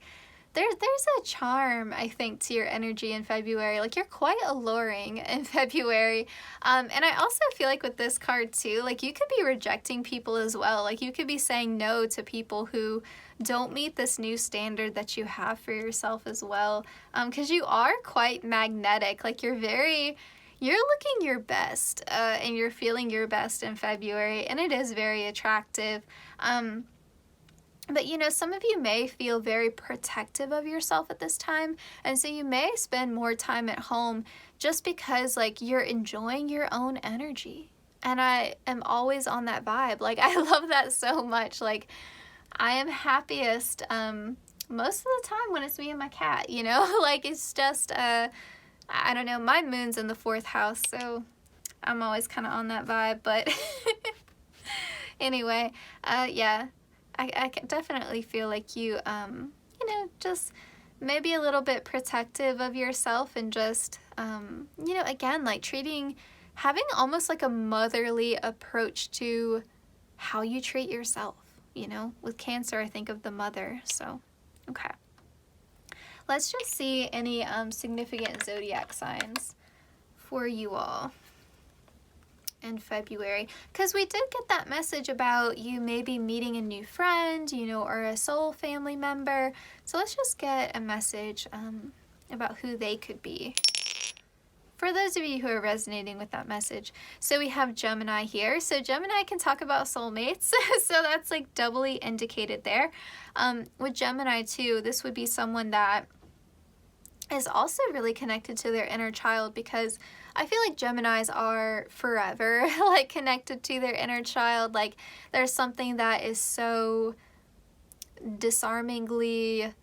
There's a charm, I think, to your energy in February. Like, you're quite alluring in February. And I also feel like with this card, too, like, you could be rejecting people as well. Like, you could be saying no to people who don't meet this new standard that you have for yourself as well. Because you are quite magnetic. Like, you're looking your best, and you're feeling your best in February, and it is very attractive. But, you know, some of you may feel very protective of yourself at this time, and so you may spend more time at home just because, like, you're enjoying your own energy. And I am always on that vibe. Like, I love that so much. Like, I am happiest most of the time when it's me and my cat, you know? Like, it's just, I don't know, my moon's in the 4th house, so I'm always kind of on that vibe, but anyway, yeah, I can definitely feel like you, you know, just maybe a little bit protective of yourself and just, you know, again, like having almost like a motherly approach to how you treat yourself, you know? With Cancer, I think of the mother, so, okay. Let's just see any significant zodiac signs for you all in February. Because we did get that message about you maybe meeting a new friend, you know, or a soul family member. So let's just get a message about who they could be. For those of you who are resonating with that message. So we have Gemini here. So Gemini can talk about soulmates. So that's like doubly indicated there. With Gemini too, this would be someone that is also really connected to their inner child, because I feel like Geminis are forever like connected to their inner child. Like, there's something that is so disarmingly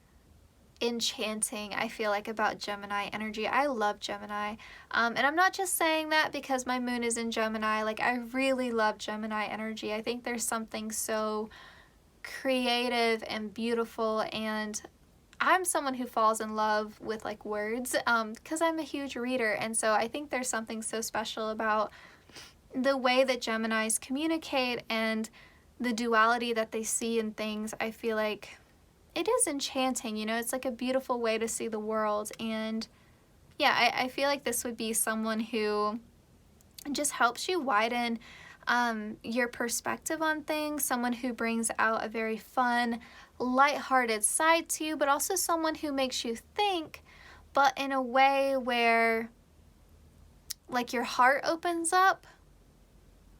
enchanting, I feel like, about Gemini energy. I love Gemini. And I'm not just saying that because my moon is in Gemini. Like, I really love Gemini energy. I think there's something so creative and beautiful, and I'm someone who falls in love with like words because I'm a huge reader, and so I think there's something so special about the way that Geminis communicate and the duality that they see in things, I feel like it is enchanting, you know, it's like a beautiful way to see the world. And yeah, I feel like this would be someone who just helps you widen your perspective on things, someone who brings out a very fun, lighthearted side to you, but also someone who makes you think, but in a way where like your heart opens up.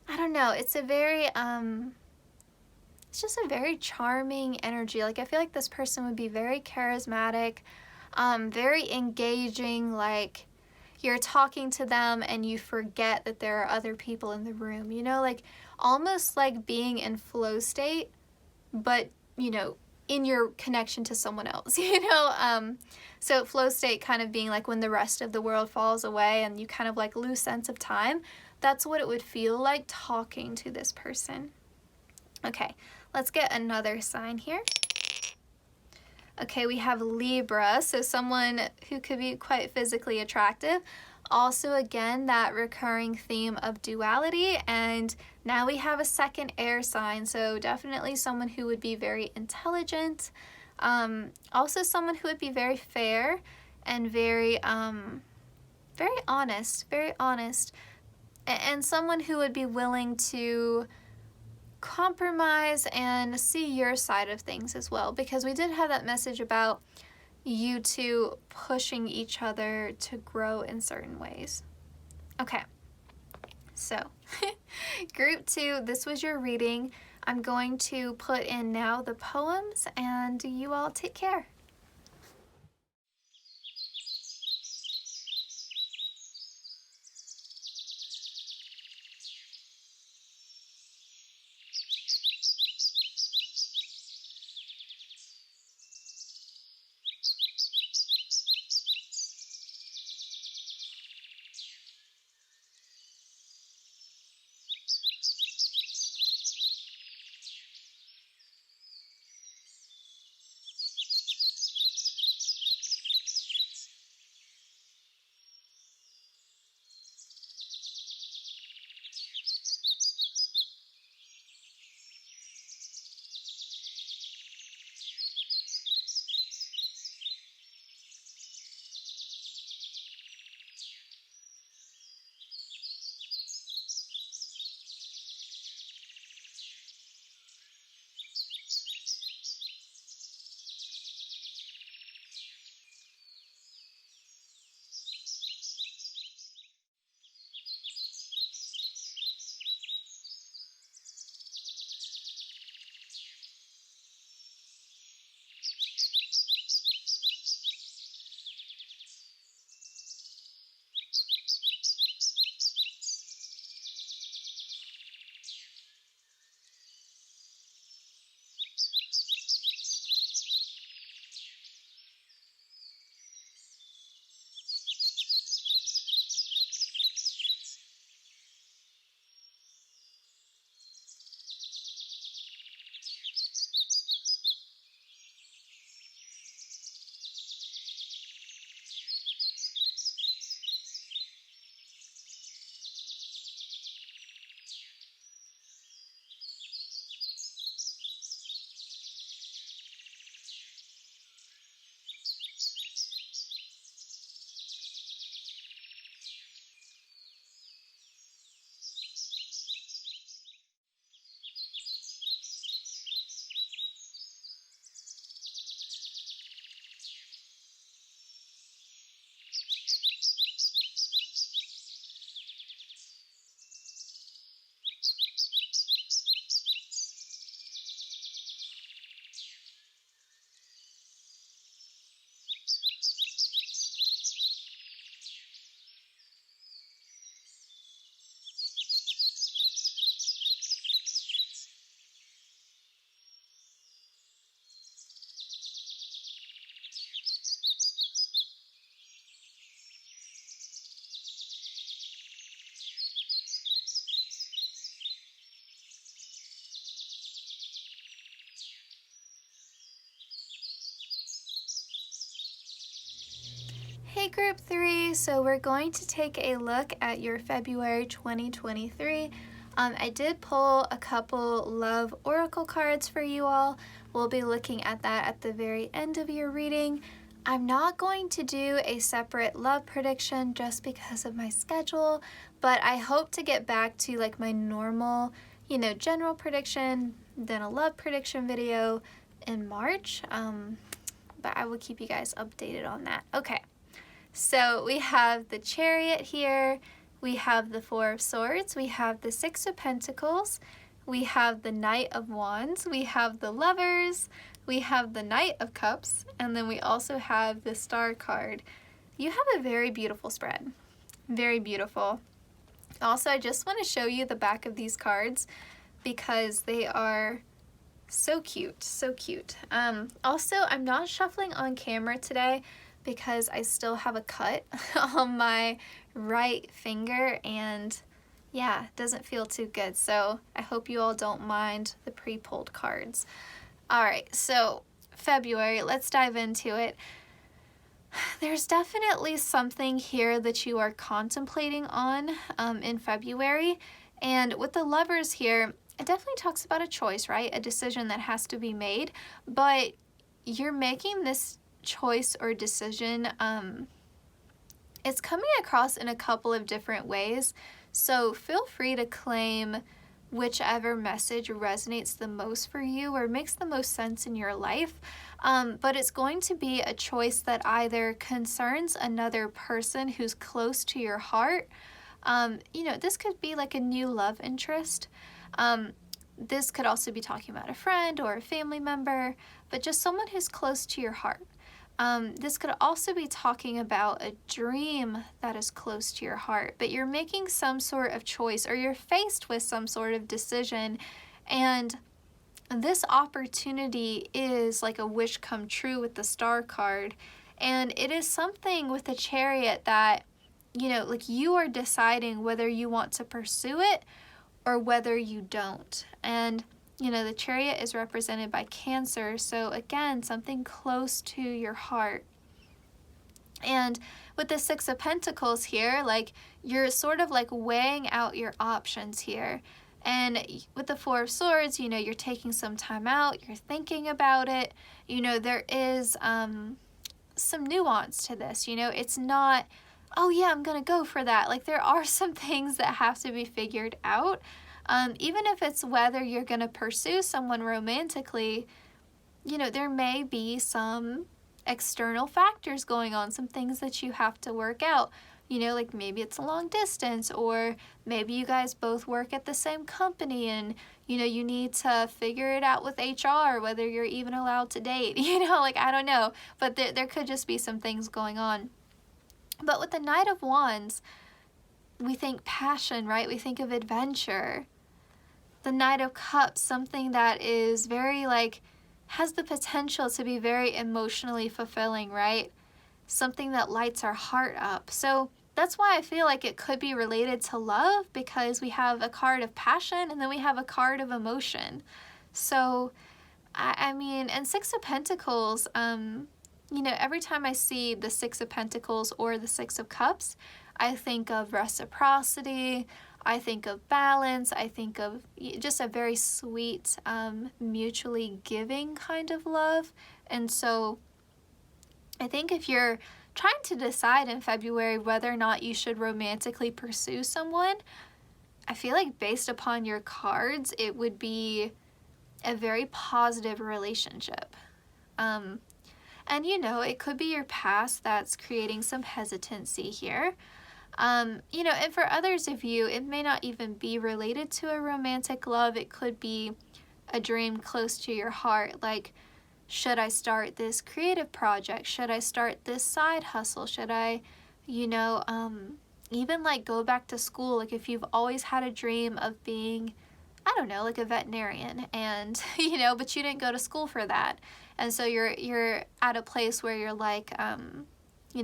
I don't know, it's a very it's just a very charming energy. Like I feel like this person would be very charismatic, very engaging, like you're talking to them and you forget that there are other people in the room, you know, like almost like being in flow state, but you know, in your connection to someone else, you know. So flow state kind of being like when the rest of the world falls away and you kind of like lose sense of time. That's what it would feel like talking to this person. Okay, let's get another sign here. Okay, we have Libra, so someone who could be quite physically attractive. Also, again, that recurring theme of duality, and now we have a second air sign, so definitely someone who would be very intelligent. Also someone who would be very fair and very honest, and someone who would be willing to compromise and see your side of things as well, because we did have that message about you two pushing each other to grow in certain ways. Okay, so group 2, this was your reading. I'm going to put in now the poems, and you all take care. group 3, so we're going to take a look at your February 2023. I did pull a couple love oracle cards for you all. We'll be looking at that at the very end of your reading. I'm not going to do a separate love prediction just because of my schedule, but I hope to get back to like my normal, general prediction, then a love prediction video in March. But I will keep you guys updated on that. Okay, so we have the Chariot here, we have the Four of Swords, we have the Six of Pentacles, we have the Knight of Wands, we have the Lovers, we have the Knight of Cups, and then we also have the Star card. You have a very beautiful spread. Very beautiful. Also, I just want to show you the back of these cards because they are so cute, so cute. Also, I'm not shuffling on camera today because I still have a cut on my right finger and yeah, it doesn't feel too good. So I hope you all don't mind the pre-pulled cards. All right, so February, let's dive into it. There's definitely something here that you are contemplating on in February. And with the Lovers here, it definitely talks about a choice, right? A decision that has to be made, but you're making this choice or decision, it's coming across in a couple of different ways. So feel free to claim whichever message resonates the most for you or makes the most sense in your life. But it's going to be a choice that either concerns another person who's close to your heart. This could be like a new love interest. This could also be talking about a friend or a family member, but just someone who's close to your heart. This could also be talking about a dream that is close to your heart, but you're making some sort of choice or you're faced with some sort of decision, and this opportunity is like a wish come true with the Star card, and it is something with the Chariot that, like you are deciding whether you want to pursue it or whether you don't. And the Chariot is represented by Cancer, so again, something close to your heart. And with the Six of Pentacles here, like you're sort of like weighing out your options here. And with the Four of Swords, you're taking some time out, you're thinking about it. There is some nuance to this. It's not, oh yeah, I'm gonna go for that. Like there are some things that have to be figured out. Even if it's whether you're going to pursue someone romantically, there may be some external factors going on, some things that you have to work out. Like maybe it's a long distance, or maybe you guys both work at the same company and, you need to figure it out with HR, whether you're even allowed to date, like I don't know, but there could just be some things going on. But with the Knight of Wands, we think passion, right? We think of adventure. The Knight of Cups, something that is very has the potential to be very emotionally fulfilling, right? Something that lights our heart up. So that's why I feel like it could be related to love, because we have a card of passion and then we have a card of emotion. So, I mean, and Six of Pentacles, every time I see the Six of Pentacles or the Six of Cups, I think of reciprocity, I think of balance, I think of just a very sweet, mutually giving kind of love. And so I think if you're trying to decide in February whether or not you should romantically pursue someone, I feel like based upon your cards, it would be a very positive relationship. And it could be your past that's creating some hesitancy here. And for others of you, it may not even be related to a romantic love. It could be a dream close to your heart, like, should I start this creative project? Should I start this side hustle? Should I, even like go back to school? Like if you've always had a dream of being, I don't know, like a veterinarian, and, but you didn't go to school for that. And so you're at a place where you're like,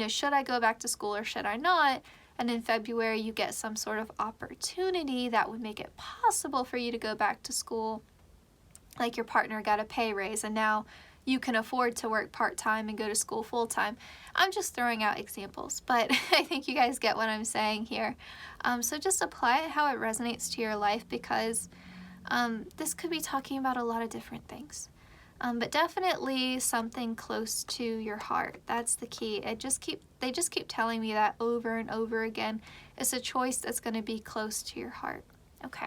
should I go back to school or should I not? And in February, you get some sort of opportunity that would make it possible for you to go back to school. Like your partner got a pay raise and now you can afford to work part-time and go to school full-time. I'm just throwing out examples, but I think you guys get what I'm saying here. So just apply it how it resonates to your life, because this could be talking about a lot of different things. But definitely something close to your heart. That's the key. They just keep telling me that over and over again. It's a choice that's going to be close to your heart. Okay.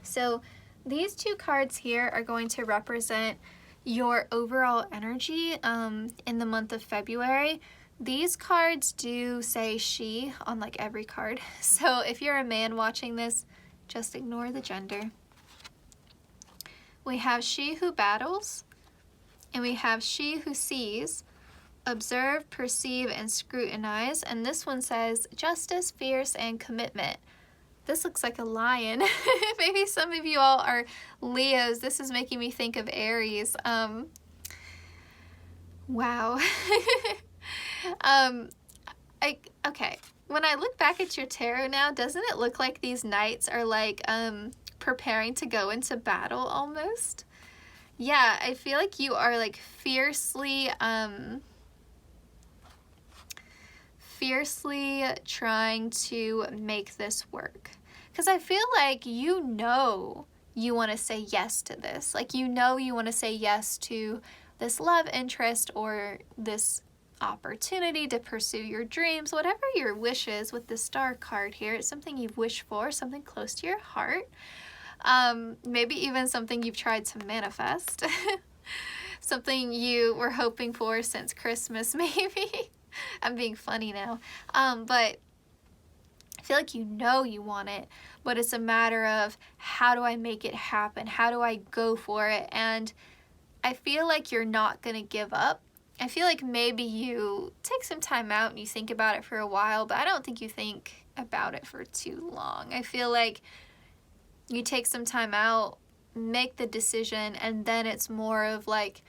So these two cards here are going to represent your overall energy in the month of February. These cards do say she on like every card. So if you're a man watching this, just ignore the gender. We have she who battles, and we have she who sees, observe, perceive, and scrutinize. And this one says justice, fierce, and commitment. This looks like a lion. Maybe some of you all are Leos. This is making me think of Aries. Wow. Okay. When I look back at your tarot now, doesn't it look like these knights are like preparing to go into battle almost? Yeah, I feel like you are like fiercely trying to make this work. Because I feel like you want to say yes to this. Like you want to say yes to this love interest or this opportunity to pursue your dreams, whatever your wish is with the star card here. It's something you've wished for, something close to your heart. Maybe even something you've tried to manifest. Something you were hoping for since Christmas, maybe. I'm being funny now. But I feel like you want it, but it's a matter of how do I make it happen? How do I go for it? And I feel like you're not going to give up. I feel like maybe you take some time out and you think about it for a while, but I don't think you think about it for too long. I feel like you take some time out, make the decision, and then it's more of like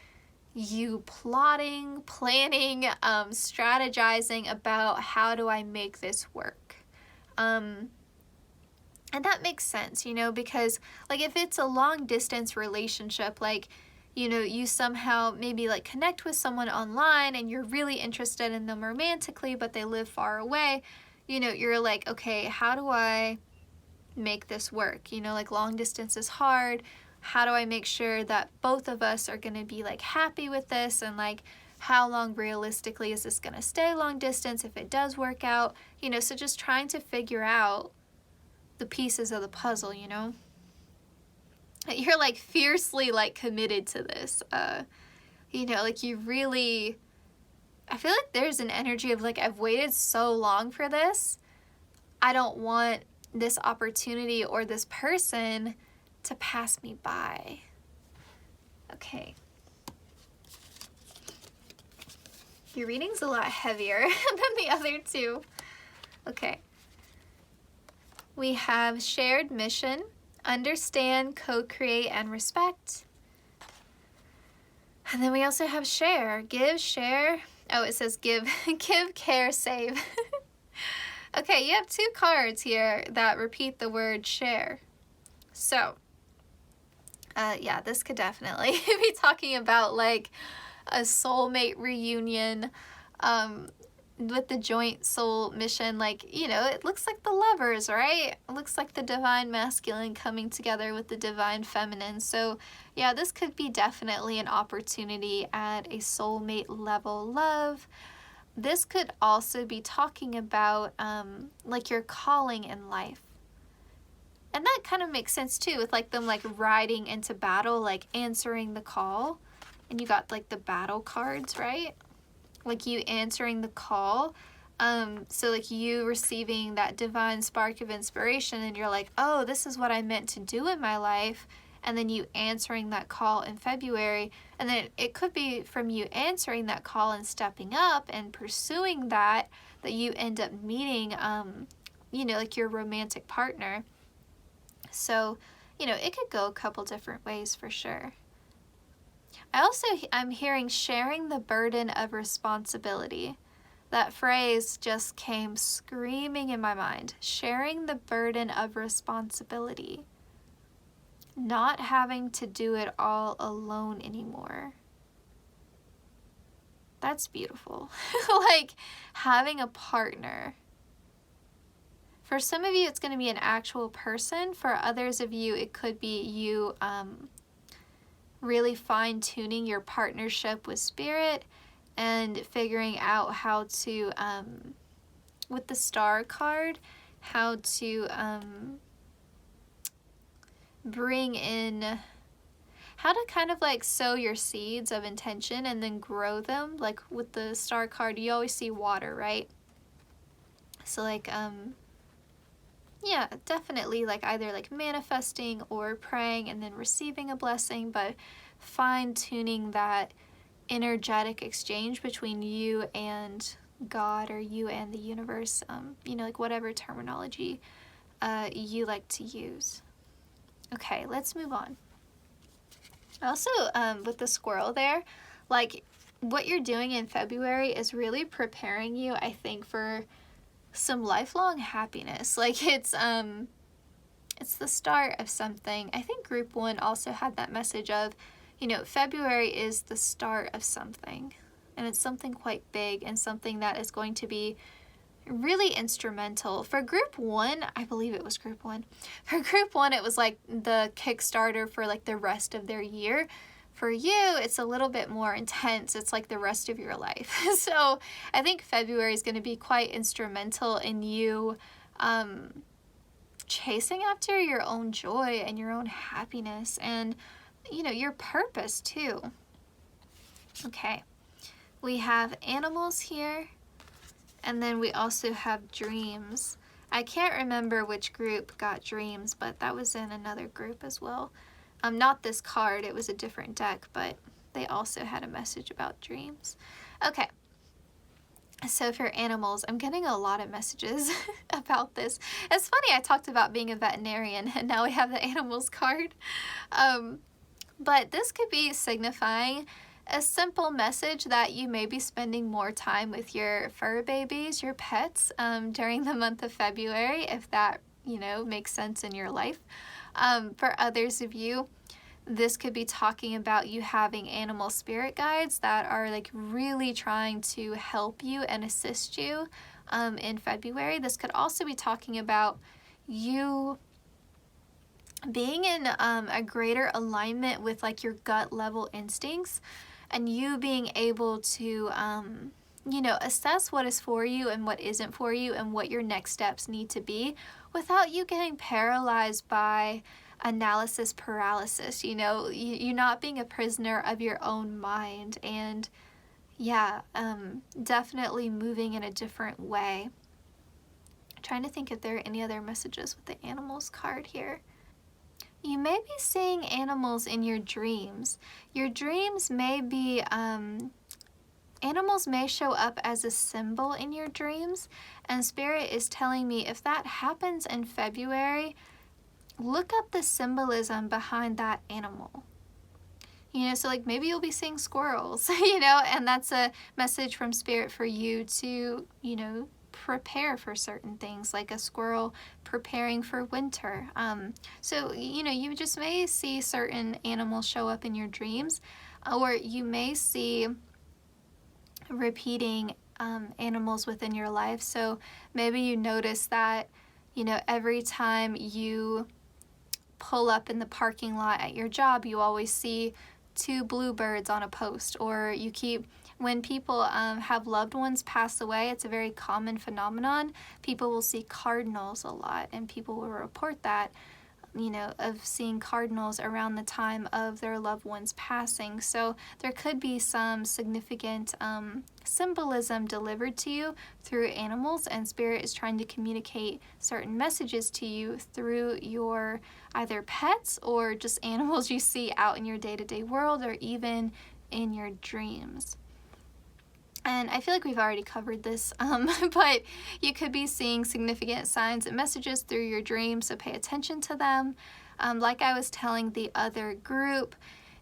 you plotting, planning, strategizing about how do I make this work. And that makes sense, you know, because like if it's a long distance relationship, like, you know, you somehow maybe like connect with someone online and you're really interested in them romantically, but they live far away, you know, you're like, okay, how do I make this work? You know, like long distance is hard. How do I make sure that both of us are going to be like happy with this? And like, how long realistically is this going to stay long distance if it does work out? You know, so just trying to figure out the pieces of the puzzle, you know? You're like fiercely like committed to this. You know, like you really, I feel like there's an energy of like, I've waited so long for this. I don't want this opportunity or this person to pass me by. Okay. Your reading's a lot heavier than the other two. Okay. We have shared mission, understand, co-create, and respect. And then we also have share, give, share. Oh, it says give, give, care, save. Okay, you have two cards here that repeat the word share. So, yeah, this could definitely be talking about like a soulmate reunion, with the joint soul mission. Like, you know, it looks like the lovers, right? It looks like the divine masculine coming together with the divine feminine. So yeah, this could be definitely an opportunity at a soulmate level love. This could also be talking about like your calling in life. And that kind of makes sense too, with like them like riding into battle, like answering the call. And you got like the battle cards, right? Like you answering the call. So like you receiving that divine spark of inspiration and you're like, oh, this is what I meant to do in my life. And then you answering that call in February. And then it could be from you answering that call and stepping up and pursuing that you end up meeting, you know, like your romantic partner. So, you know, it could go a couple different ways for sure. I'm hearing sharing the burden of responsibility. That phrase just came screaming in my mind. Sharing the burden of responsibility. Not having to do it all alone anymore. that's beautiful. Like having a partner. For some of you, it's going to be an actual person. For others of you, it could be you really fine-tuning your partnership with spirit and figuring out how to, with the star card, how to bring in, how to kind of like sow your seeds of intention and then grow them. Like with the star card, you always see water, right? So like, yeah, definitely like either like manifesting or praying and then receiving a blessing, but fine-tuning that energetic exchange between you and God or you and the universe, you know, like whatever terminology you like to use. Okay, let's move on. Also, with the squirrel there, like what you're doing in February is really preparing you, I think, for some lifelong happiness. Like it's the start of something. I think group 1 also had that message of, you know, February is the start of something, and it's something quite big and something that is going to be really instrumental. For group 1, I believe it was group 1. For group 1, it was like the Kickstarter for like the rest of their year. For you, it's a little bit more intense. It's like the rest of your life. So I think February is going to be quite instrumental in you chasing after your own joy and your own happiness and, you know, your purpose too. Okay, we have animals here, and then we also have dreams. I can't remember which group got dreams, but that was in another group as well. Not this card, it was a different deck, but they also had a message about dreams. Okay, so for animals, I'm getting a lot of messages about this. It's funny, I talked about being a veterinarian, and now we have the animals card. But this could be signifying a simple message that you may be spending more time with your fur babies, your pets, during the month of February, if that, you know, makes sense in your life. For others of you, this could be talking about you having animal spirit guides that are like really trying to help you and assist you in February. This could also be talking about you being in a greater alignment with like your gut level instincts, and you being able to you know, assess what is for you and what isn't for you and what your next steps need to be without you getting paralyzed by analysis paralysis. You know, you're not being a prisoner of your own mind, and yeah, definitely moving in a different way. I'm trying to think if there are any other messages with the animals card here. You may be seeing animals in your dreams. Your dreams may be, animals may show up as a symbol in your dreams, and Spirit is telling me if that happens in February, look up the symbolism behind that animal. You know, so like maybe you'll be seeing squirrels, you know, and that's a message from Spirit for you to, you know, prepare for certain things, like a squirrel preparing for winter. So, you know, you just may see certain animals show up in your dreams, or you may see repeating animals within your life. So maybe you notice that, you know, every time you pull up in the parking lot at your job, you always see 2 bluebirds on a post, or you keep, when people have loved ones pass away, it's a very common phenomenon. People will see cardinals a lot, and people will report that, you know, of seeing cardinals around the time of their loved ones passing. So there could be some significant symbolism delivered to you through animals, and Spirit is trying to communicate certain messages to you through your either pets or just animals you see out in your day-to-day world, or even in your dreams. And I feel like we've already covered this, but you could be seeing significant signs and messages through your dreams, so pay attention to them. Like I was telling the other group,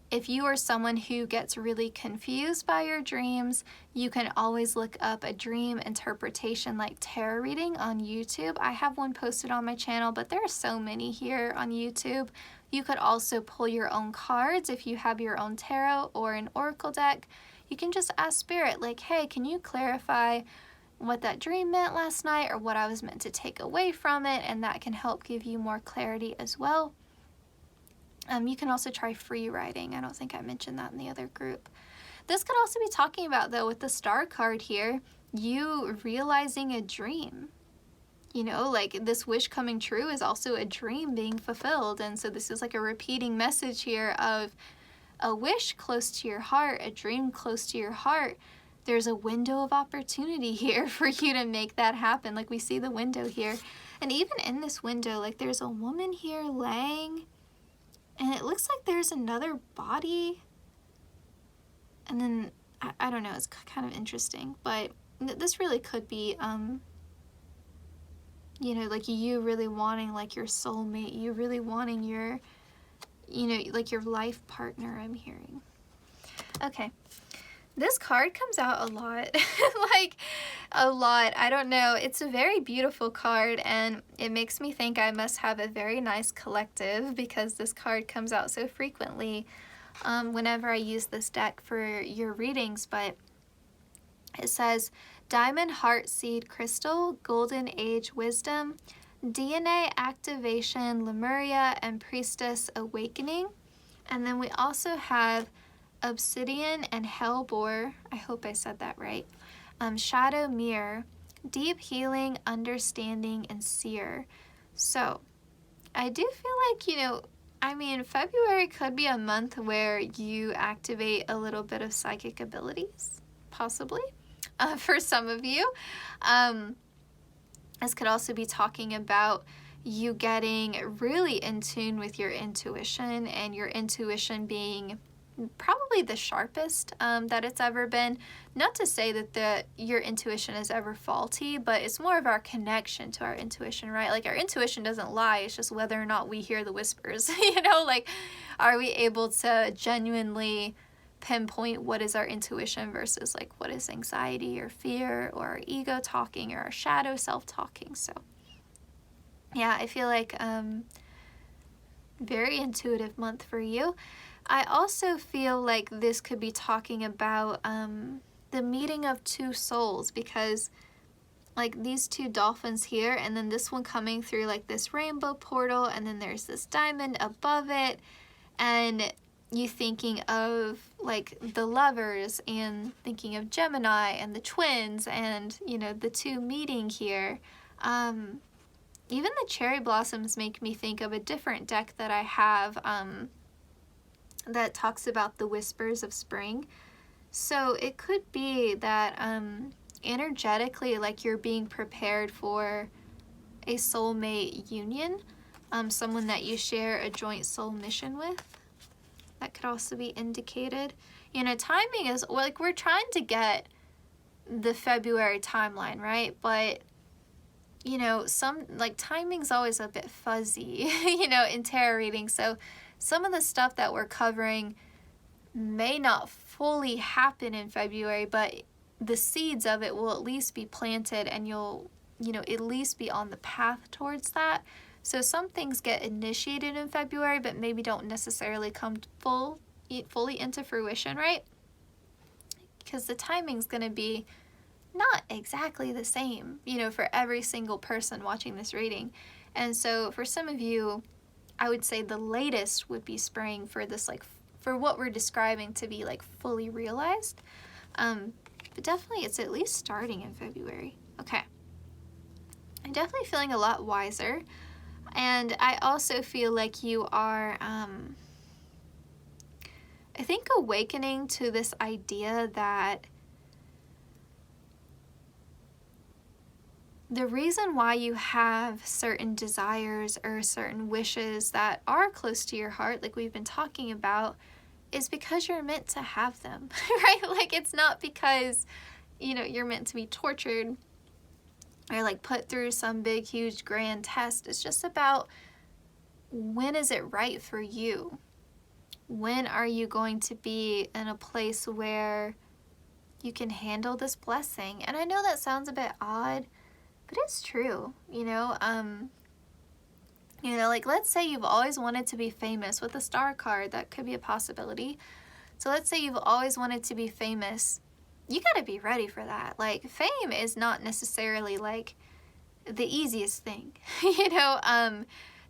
if you are someone who gets really confused by your dreams, you can always look up a dream interpretation like tarot reading on YouTube. I have one posted on my channel, but there are so many here on YouTube. You could also pull your own cards if you have your own tarot or an oracle deck. You can just ask Spirit, like, hey, can you clarify what that dream meant last night or what I was meant to take away from it, and that can help give you more clarity as well. You can also try free writing. I don't think I mentioned that in the other group. This could also be talking about, though, with the star card here, you realizing a dream. You know, like this wish coming true is also a dream being fulfilled. And so this is like a repeating message here of a wish close to your heart, a dream close to your heart. There's a window of opportunity here for you to make that happen. Like we see the window here. And even in this window, like there's a woman here laying, and it looks like there's another body. And then, I don't know, it's kind of interesting. But this really could be, you know, like you really wanting like your soulmate, you really wanting your, you know, like your life partner, I'm hearing. Okay. This card comes out a lot, like a lot. I don't know. It's a very beautiful card, and it makes me think I must have a very nice collective because this card comes out so frequently whenever I use this deck for your readings. But it says, Diamond Heart Seed Crystal, Golden Age Wisdom, DNA Activation, Lemuria, and Priestess Awakening. And then we also have Obsidian and Hellbore, I hope I said that right, Shadow Mirror, Deep Healing, Understanding, and Seer. So, I do feel like, you know, I mean, February could be a month where you activate a little bit of psychic abilities, possibly, for some of you. This could also be talking about you getting really in tune with your intuition, and your intuition being probably the sharpest that it's ever been. Not to say that your intuition is ever faulty, but it's more of our connection to our intuition, right? Like our intuition doesn't lie, it's just whether or not we hear the whispers, you know, like are we able to genuinely pinpoint what is our intuition versus like what is anxiety or fear or our ego talking or our shadow self talking. So yeah, I feel like very intuitive month for you. I also feel like this could be talking about the meeting of two souls, because like these two dolphins here, and then this one coming through like this rainbow portal, and then there's this diamond above it, and you thinking of like the lovers and thinking of Gemini and the twins, and you know, the two meeting here. Even the cherry blossoms make me think of a different deck that I have that talks about the whispers of spring. So it could be that energetically, like you're being prepared for a soulmate union, someone that you share a joint soul mission with. That could also be indicated. You know, timing is, like, we're trying to get the February timeline, right? But, you know, some, like, timing's always a bit fuzzy, you know, in tarot reading. So some of the stuff that we're covering may not fully happen in February, but the seeds of it will at least be planted, and you'll, you know, at least be on the path towards that. So some things get initiated in February, but maybe don't necessarily come fully into fruition, right? Because the timing's going to be not exactly the same, you know, for every single person watching this reading. And so for some of you, I would say the latest would be spring for this, like, for what we're describing to be like fully realized. But definitely it's at least starting in February. Okay. I'm definitely feeling a lot wiser. And I also feel like you are, I think, awakening to this idea that the reason why you have certain desires or certain wishes that are close to your heart, like we've been talking about, is because you're meant to have them, right? Like, it's not because, you know, you're meant to be tortured or like put through some big, huge, grand test. It's just about, when is it right for you? When are you going to be in a place where you can handle this blessing? And I know that sounds a bit odd, but it's true, you know. You know, like let's say you've always wanted to be famous with a star card. That could be a possibility. So let's say you've always wanted to be famous. You got to be ready for that. Like fame is not necessarily like the easiest thing, you know,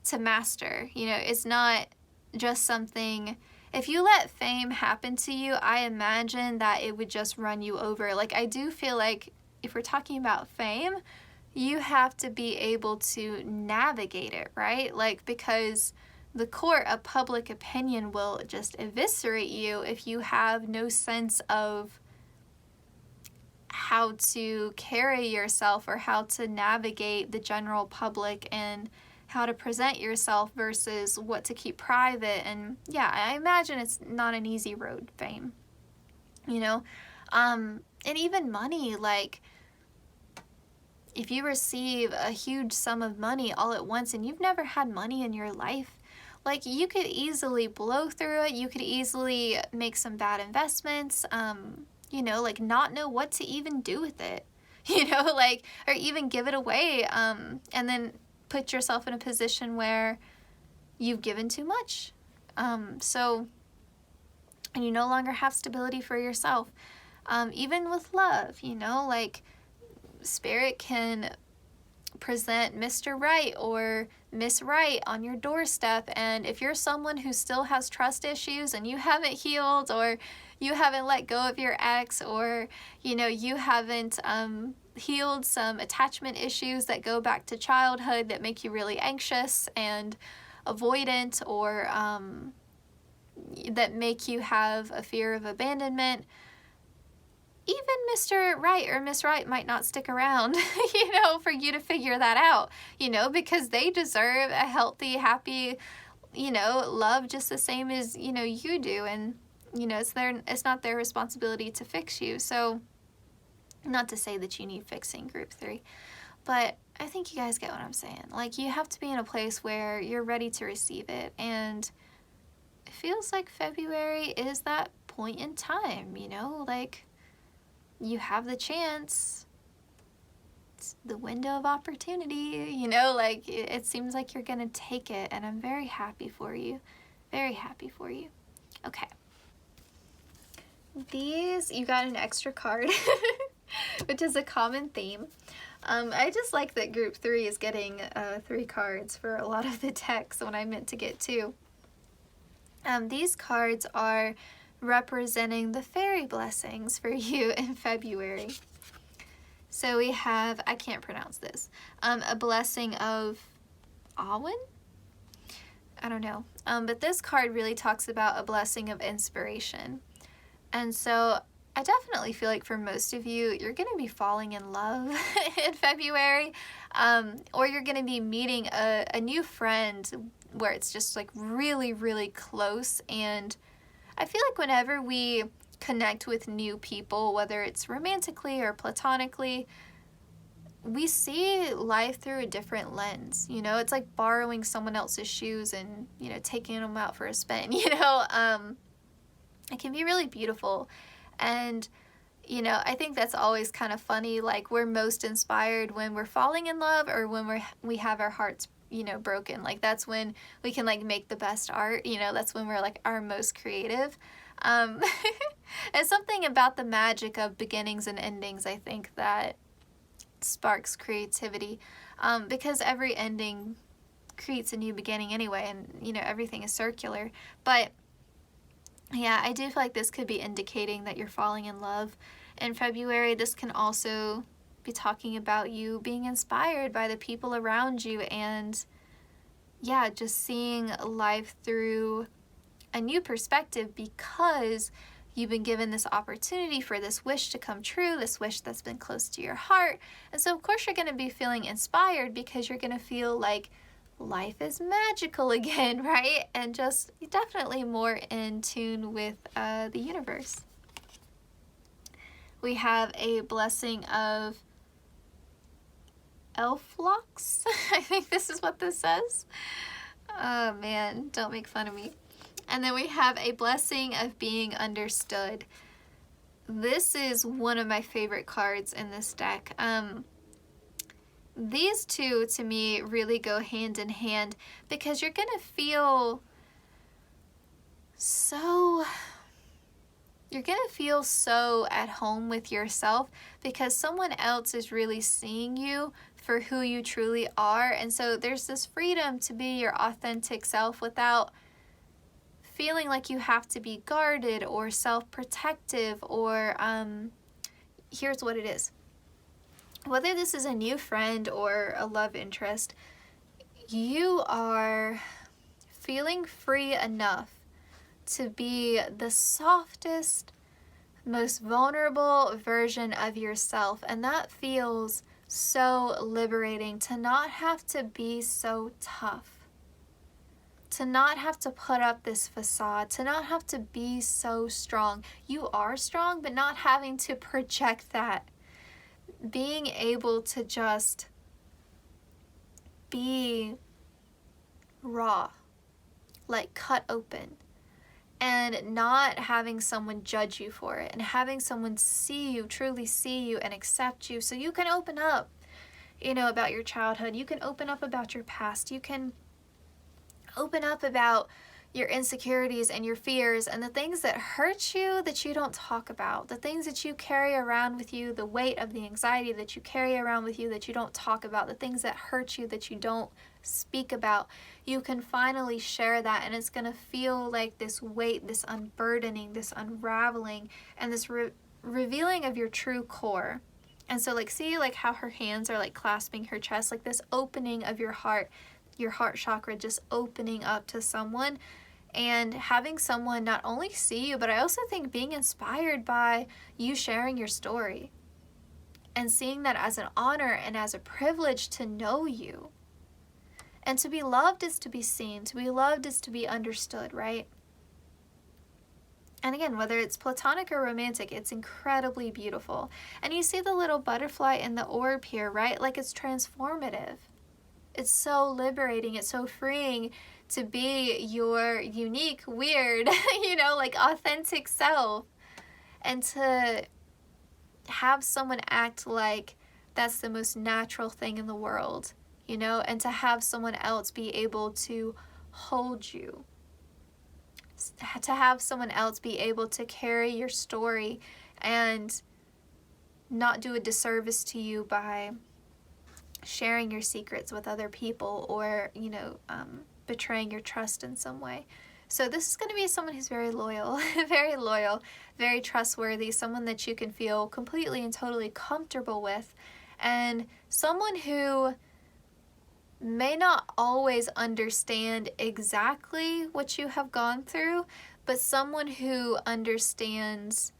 to master. You know, it's not just something, if you let fame happen to you, I imagine that it would just run you over. Like I do feel like if we're talking about fame, you have to be able to navigate it, right? Like, because the court of public opinion will just eviscerate you if you have no sense of how to carry yourself or how to navigate the general public and how to present yourself versus what to keep private. And yeah, I imagine it's not an easy road, fame, you know? And even money, like, if you receive a huge sum of money all at once and you've never had money in your life, like you could easily blow through it. You could easily make some bad investments, you know, like not know what to even do with it, you know, like, or even give it away, and then put yourself in a position where you've given too much. So, and you no longer have stability for yourself. Even with love, you know, like, Spirit can present Mr. Right or Miss Right on your doorstep, and if you're someone who still has trust issues and you haven't healed, or you haven't let go of your ex, or you know you haven't healed some attachment issues that go back to childhood that make you really anxious and avoidant, or that make you have a fear of abandonment, even Mr. Right or Miss Right might not stick around, you know, for you to figure that out, you know, because they deserve a healthy, happy, you know, love just the same as, you know, you do. And, you know, it's not their responsibility to fix you. So, not to say that you need fixing, group 3, but I think you guys get what I'm saying. Like, you have to be in a place where you're ready to receive it. And it feels like February is that point in time, you know, like, you have the chance. It's the window of opportunity, you know, like it seems like you're gonna take it, and I'm very happy for you. Very happy for you. Okay. These, you got an extra card, which is a common theme. I just like that group 3 is getting 3 cards for a lot of the decks when I meant to get 2. These cards are representing the fairy blessings for you in February. So we have, I can't pronounce this, a blessing of Awen? I don't know. But this card really talks about a blessing of inspiration. And so I definitely feel like for most of you, you're going to be falling in love in February, or you're going to be meeting a new friend where it's just like really, really close. And I feel like whenever we connect with new people, whether it's romantically or platonically, we see life through a different lens. You know, it's like borrowing someone else's shoes and, you know, taking them out for a spin, you know. It can be really beautiful. And, you know, I think that's always kind of funny. Like, we're most inspired when we're falling in love, or when we have our hearts, you know, broken. Like, that's when we can like make the best art, you know, that's when we're like our most creative. It's something about the magic of beginnings and endings, I think, that sparks creativity, because every ending creates a new beginning anyway, and you know, everything is circular. But yeah, I do feel like this could be indicating that you're falling in love in February. This can also be talking about you being inspired by the people around you, and yeah, just seeing life through a new perspective, because you've been given this opportunity for this wish to come true, this wish that's been close to your heart. And so of course you're going to be feeling inspired, because you're going to feel like life is magical again, right? And just definitely more in tune with the universe. We have a blessing of Elflocks. I think this is what this says. Oh man, don't make fun of me. And then we have a blessing of being understood. This is one of my favorite cards in this deck. these two to me really go hand in hand, because you're gonna feel so at home with yourself, because someone else is really seeing you for who you truly are. And so there's this freedom to be your authentic self without feeling like you have to be guarded or self-protective, or here's what it is. Whether this is a new friend or a love interest, you are feeling free enough to be the softest, most vulnerable version of yourself. And that feels so liberating, to not have to be so tough, to not have to put up this facade, to not have to be so strong. You are strong, but not having to project that. Being able to just be raw, like cut open, and not having someone judge you for it, and having someone see you, truly see you, and accept you, so you can open up, you know, about your childhood. You can open up about your past. You can open up about your insecurities and your fears and the things that hurt you that you don't talk about, the things that you carry around with you, the weight of the anxiety that you carry around with you that you don't talk about, the things that hurt you that you don't speak about. You can finally share that, and it's going to feel like this weight, this unburdening, this unraveling, and this revealing of your true core. And so, like, see like how her hands are like clasping her chest, like this opening of your heart chakra just opening up to someone, and having someone not only see you, but I also think being inspired by you sharing your story, and seeing that as an honor and as a privilege to know you. And to be loved is to be seen. To be loved is to be understood, right? And again, whether it's platonic or romantic, it's incredibly beautiful. And you see the little butterfly in the orb here, right? Like, it's transformative. It's so liberating. It's so freeing to be your unique, weird, you know, like authentic self. And to have someone act like that's the most natural thing in the world, you know, and to have someone else be able to hold you, to have someone else be able to carry your story and not do a disservice to you by sharing your secrets with other people, or, you know, betraying your trust in some way. So this is going to be someone who's very loyal, very trustworthy, someone that you can feel completely and totally comfortable with, and someone who may not always understand exactly what you have gone through, but someone who understands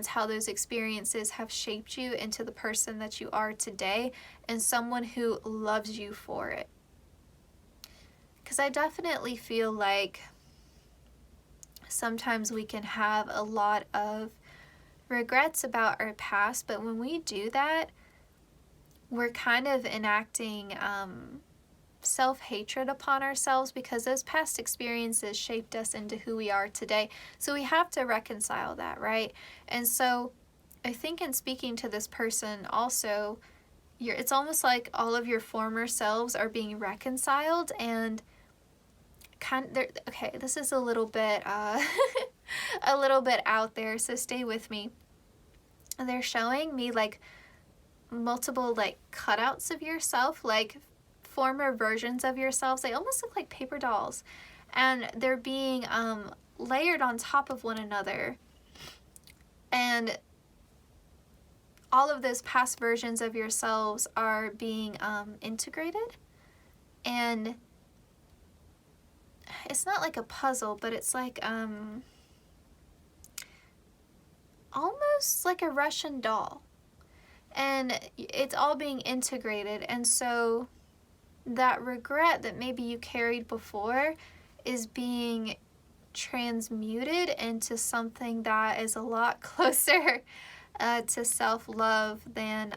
how those experiences have shaped you into the person that you are today, and someone who loves you for it. Because I definitely feel like sometimes we can have a lot of regrets about our past, but when we do that, we're kind of enacting self-hatred upon ourselves, because those past experiences shaped us into who we are today. So we have to reconcile that, right? And so I think in speaking to this person also, it's almost like all of your former selves are being reconciled, and okay, this is a little bit a little bit out there, so stay with me. They're showing me like multiple like cutouts of yourself, like former versions of yourselves. They almost look like paper dolls, and they're being layered on top of one another, and all of those past versions of yourselves are being integrated. And it's not like a puzzle, but it's like almost like a Russian doll, and it's all being integrated. And so that regret that maybe you carried before is being transmuted into something that is a lot closer to self-love than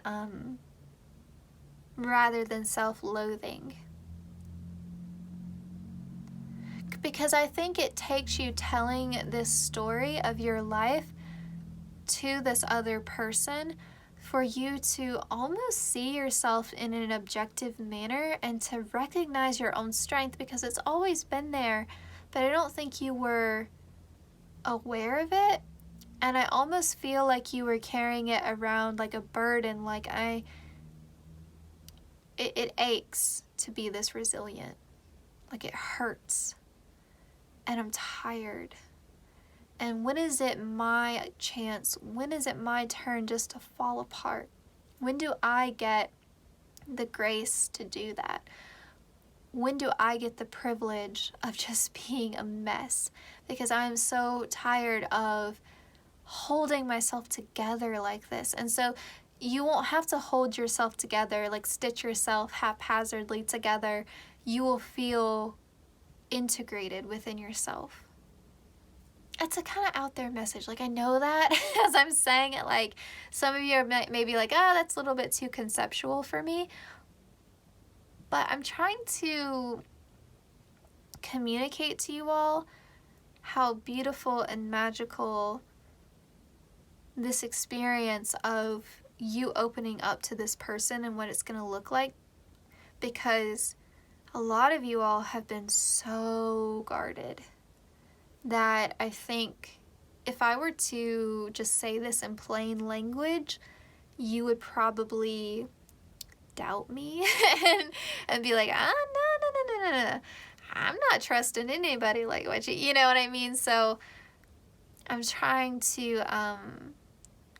rather than self-loathing. Because I think it takes you telling this story of your life to this other person for you to almost see yourself in an objective manner and to recognize your own strength, because it's always been there, but I don't think you were aware of it. And I almost feel like you were carrying it around like a burden, like it aches to be this resilient. Like it hurts. And I'm tired. And when is it my chance? When is it my turn just to fall apart? When do I get the grace to do that? When do I get the privilege of just being a mess? Because I'm so tired of holding myself together like this. And so you won't have to hold yourself together, like stitch yourself haphazardly together. You will feel integrated within yourself. It's a kind of out there message. Like, I know that as I'm saying it, like some of you are maybe like, oh, that's a little bit too conceptual for me. But I'm trying to communicate to you all how beautiful and magical this experience of you opening up to this person and what it's going to look like. Because a lot of you all have been so guarded that I think if I were to just say this in plain language, you would probably doubt me and be like, no. I'm not trusting anybody like what you know what I mean? So I'm trying to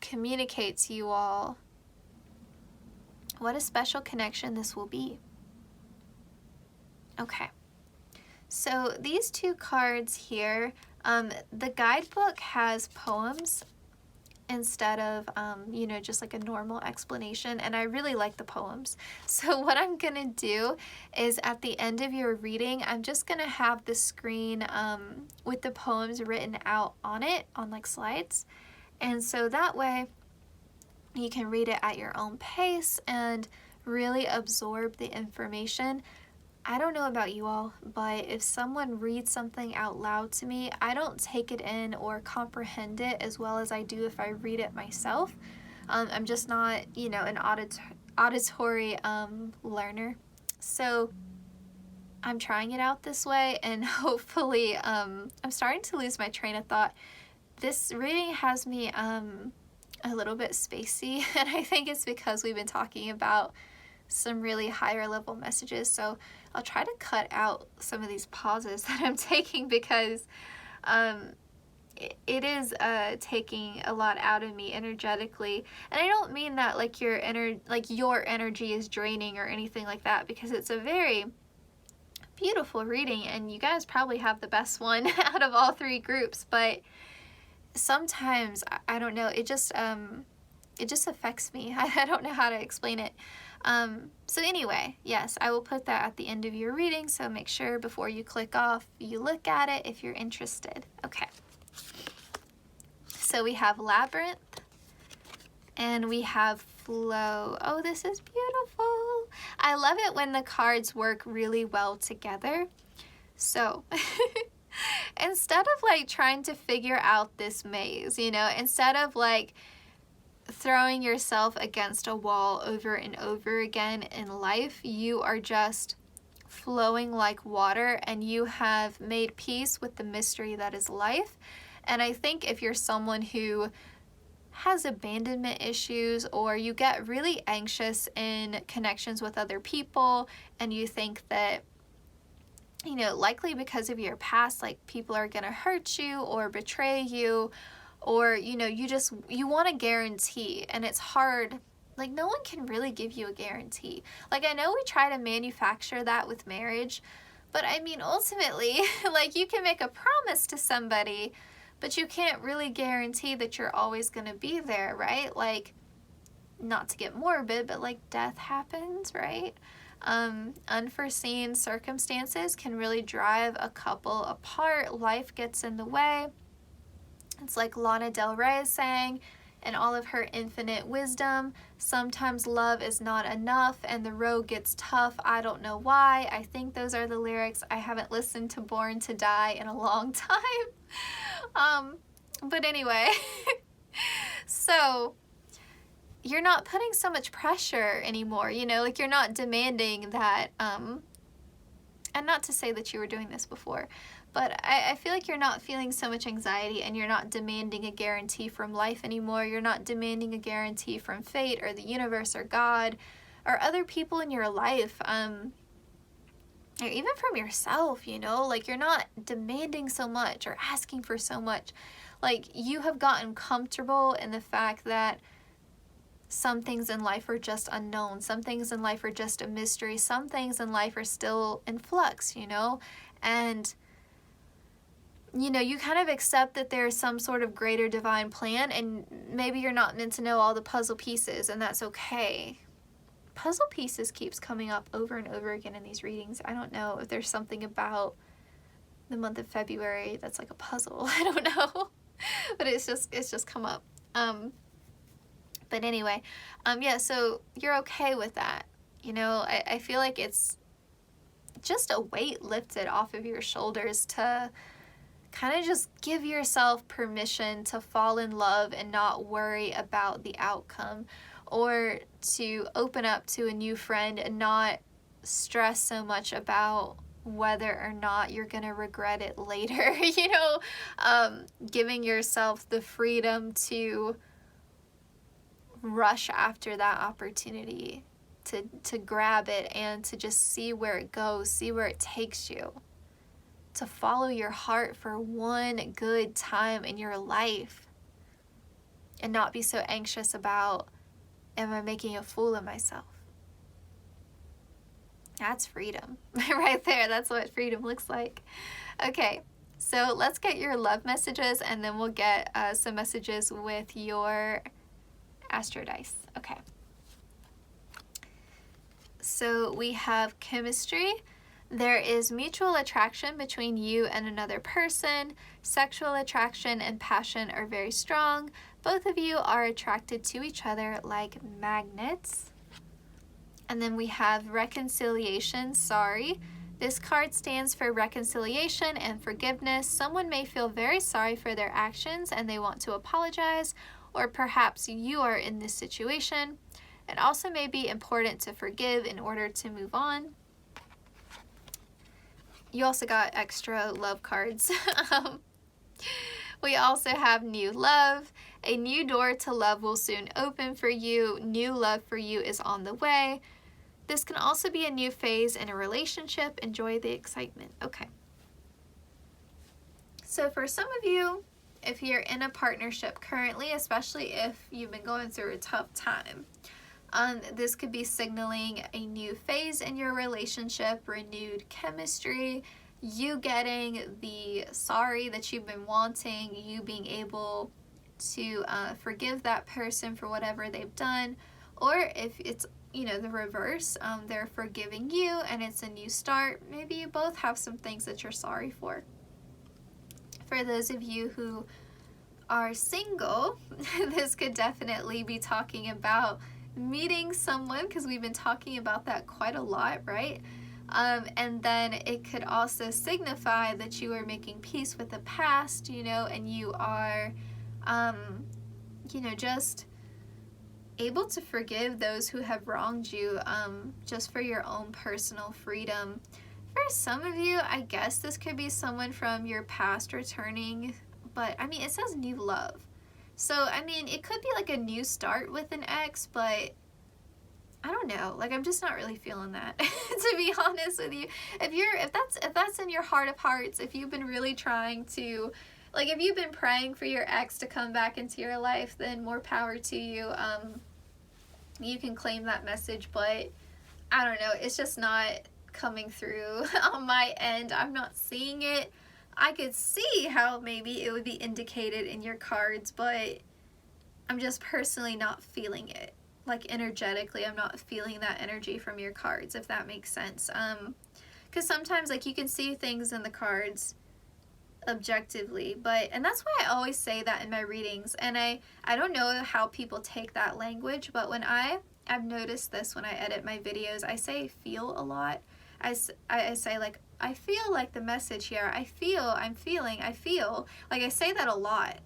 communicate to you all what a special connection this will be. Okay. So these two cards here, the guidebook has poems instead of, just like a normal explanation, and I really like the poems. So what I'm gonna do is at the end of your reading, I'm just gonna have the screen with the poems written out on it, on like slides, and so that way you can read it at your own pace and really absorb the information. I don't know about you all, but if someone reads something out loud to me, I don't take it in or comprehend it as well as I do if I read it myself. I'm just not, an auditory learner. So I'm trying it out this way, and hopefully, I'm starting to lose my train of thought. This reading has me a little bit spacey, and I think it's because we've been talking about some really higher level messages. So I'll try to cut out some of these pauses that I'm taking, because it is taking a lot out of me energetically. And I don't mean that like your energy is draining or anything like that, because it's a very beautiful reading and you guys probably have the best one out of all three groups. But sometimes, I don't know, it just affects me. I don't know how to explain it. So anyway, yes, I will put that at the end of your reading, so make sure before you click off, you look at it if you're interested. Okay. So we have Labyrinth, and we have Flow. Oh, this is beautiful. I love it when the cards work really well together. So instead of like trying to figure out this maze, instead of like throwing yourself against a wall over and over again in life, you are just flowing like water, and you have made peace with the mystery that is life. And I think if you're someone who has abandonment issues, or you get really anxious in connections with other people, and you think that, likely because of your past, like people are gonna hurt you or betray you, or you want a guarantee, and it's hard. Like, no one can really give you a guarantee. Like, I know we try to manufacture that with marriage, but I mean, ultimately, like, you can make a promise to somebody, but you can't really guarantee that you're always gonna be there, right? Like, not to get morbid, but like death happens, right? Unforeseen circumstances can really drive a couple apart. Life gets in the way. It's like Lana Del Rey saying in all of her infinite wisdom, sometimes love is not enough and the road gets tough. I don't know why. I think those are the lyrics. I haven't listened to Born to Die in a long time. But anyway, so you're not putting so much pressure anymore, you know, like you're not demanding that, and not to say that you were doing this before, but I feel like you're not feeling so much anxiety, and you're not demanding a guarantee from life anymore. You're not demanding a guarantee from fate or the universe or God or other people in your life, or even from yourself, you know, like you're not demanding so much or asking for so much. Like, you have gotten comfortable in the fact that some things in life are just unknown. Some things in life are just a mystery. Some things in life are still in flux, you know? And, you know, you kind of accept that there's some sort of greater divine plan, and maybe you're not meant to know all the puzzle pieces, and that's okay. Puzzle pieces keeps coming up over and over again in these readings. I don't know if there's something about the month of February that's like a puzzle. I don't know. But it's just come up. But anyway, yeah, so you're okay with that. You know, I feel like it's just a weight lifted off of your shoulders to kind of just give yourself permission to fall in love and not worry about the outcome, or to open up to a new friend and not stress so much about whether or not you're gonna regret it later. You know, giving yourself the freedom to rush after that opportunity, to grab it and to just see where it goes, see where it takes you, to follow your heart for one good time in your life, and not be so anxious about, am I making a fool of myself? That's freedom right there. That's what freedom looks like. Okay, so let's get your love messages, and then we'll get some messages with your Astro Dice. Okay. So we have chemistry. There is mutual attraction between you and another person. Sexual attraction and passion are very strong. Both of you are attracted to each other like magnets. And then we have reconciliation. Sorry. This card stands for reconciliation and forgiveness. Someone may feel very sorry for their actions and they want to apologize, or perhaps you are in this situation. It also may be important to forgive in order to move on. You also got extra love cards. We also have new love. A new door to love will soon open for you. New love for you is on the way. This can also be a new phase in a relationship. Enjoy the excitement. Okay. So for some of you, if you're in a partnership currently, especially if you've been going through a tough time, this could be signaling a new phase in your relationship, renewed chemistry, you getting the sorry that you've been wanting, you being able to forgive that person for whatever they've done, or if it's, you know, the reverse, they're forgiving you and it's a new start. Maybe you both have some things that you're sorry for. For those of you who are single, this could definitely be talking about meeting someone, because we've been talking about that quite a lot, right? And then it could also signify that you are making peace with the past, you know, and you are, you know, just able to forgive those who have wronged you, just for your own personal freedom. For some of you, I guess this could be someone from your past returning, but I mean, it says new love. So, I mean, it could be like a new start with an ex, but I don't know. Like, I'm just not really feeling that, to be honest with you. If that's in your heart of hearts, if you've been really trying to, like, if you've been praying for your ex to come back into your life, then more power to you. You can claim that message, but I don't know. It's just not coming through on my end. I'm not seeing it. I could see how maybe it would be indicated in your cards, but I'm just personally not feeling it. Like, energetically, I'm not feeling that energy from your cards, if that makes sense. Because sometimes, like, you can see things in the cards objectively, and that's why I always say that in my readings, and I don't know how people take that language, but when I've noticed this when I edit my videos, I say feel a lot. I say, like, I feel like the message here, I feel, like, I say that a lot,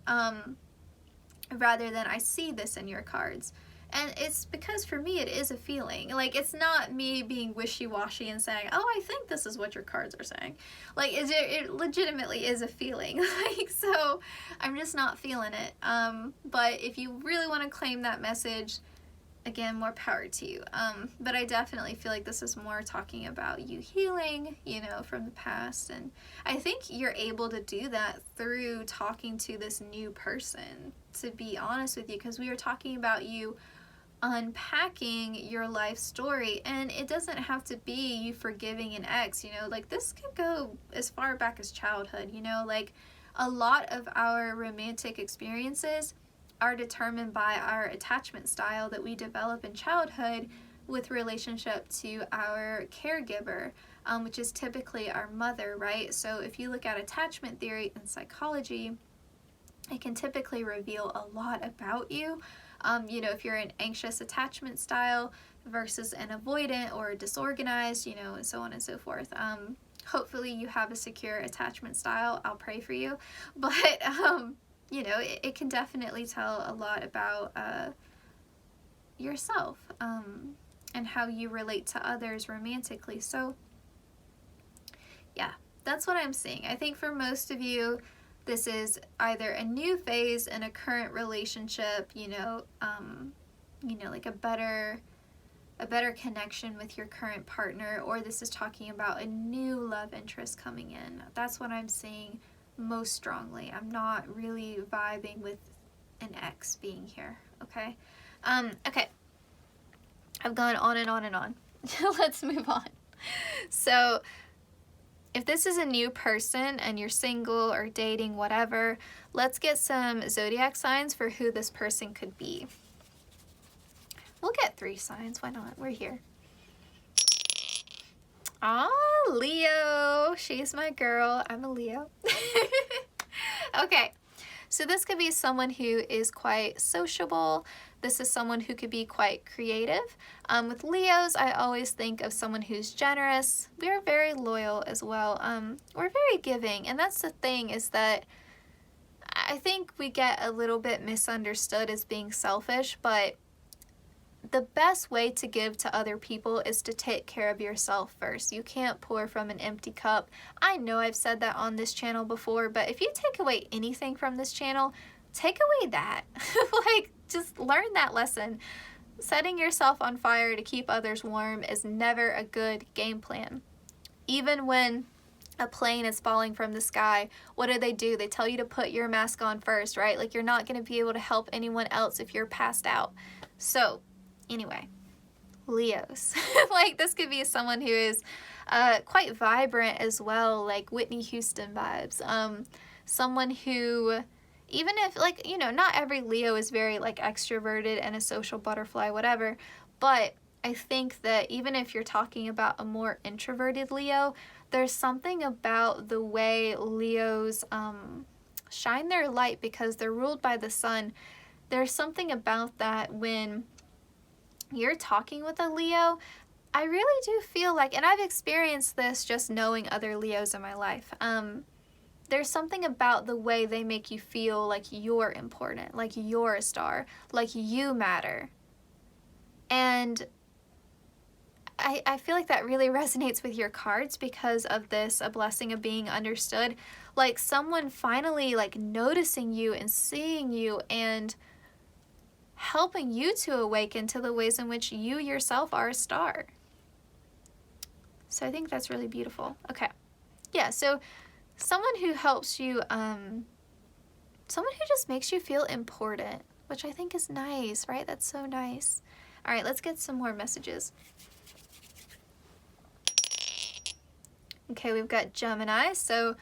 rather than I see this in your cards. And it's because for me, it is a feeling. Like, it's not me being wishy-washy and saying, oh, I think this is what your cards are saying. Like, it legitimately is a feeling. Like, so I'm just not feeling it. But if you really want to claim that message, again, more power to you. But I definitely feel like this is more talking about you healing, you know, from the past. And I think you're able to do that through talking to this new person, to be honest with you, because we were talking about you unpacking your life story, and it doesn't have to be you forgiving an ex, you know, like this could go as far back as childhood, you know, like a lot of our romantic experiences are determined by our attachment style that we develop in childhood with relationship to our caregiver, which is typically our mother, right? So if you look at attachment theory and psychology, it can typically reveal a lot about you. You know, if you're an anxious attachment style versus an avoidant or disorganized, you know, and so on and so forth. Hopefully you have a secure attachment style. I'll pray for you. But, you know, it can definitely tell a lot about yourself and how you relate to others romantically. So, yeah, that's what I'm seeing. I think for most of you, this is either a new phase in a current relationship, you know, like a better connection with your current partner, or this is talking about a new love interest coming in. That's what I'm seeing most strongly. I'm not really vibing with an ex being here, okay? Okay. I've gone on and on and on. Let's move on. So, if this is a new person and you're single or dating, whatever, let's get some zodiac signs for who this person could be. We'll get 3 signs. Why not? We're here. Ah, Leo. She's my girl. I'm a Leo. Okay. So this could be someone who is quite sociable. This is someone who could be quite creative. With Leos, I always think of someone who's generous. We're very loyal as well. We're very giving. And that's the thing, is that I think we get a little bit misunderstood as being selfish, but the best way to give to other people is to take care of yourself first. You can't pour from an empty cup. I know I've said that on this channel before, but if you take away anything from this channel, take away that. Like, just learn that lesson. Setting yourself on fire to keep others warm is never a good game plan. Even when a plane is falling from the sky, what do? They tell you to put your mask on first, right? Like, you're not going to be able to help anyone else if you're passed out. So, anyway, Leos. Like, this could be someone who is quite vibrant as well, like Whitney Houston vibes. Someone who, even if, like, you know, not every Leo is very, like, extroverted and a social butterfly, whatever, but I think that even if you're talking about a more introverted Leo, there's something about the way Leos shine their light because they're ruled by the sun. There's something about that when you're talking with a Leo, I really do feel like, and I've experienced this just knowing other Leos in my life, there's something about the way they make you feel like you're important, like you're a star, like you matter. And I feel like that really resonates with your cards because of this, a blessing of being understood. Like someone finally like noticing you and seeing you and helping you to awaken to the ways in which you yourself are a star. So I think that's really beautiful. Okay. Yeah, so someone who helps you, someone who just makes you feel important, which I think is nice, right? That's so nice. All right, let's get some more messages. Okay, we've got Gemini, so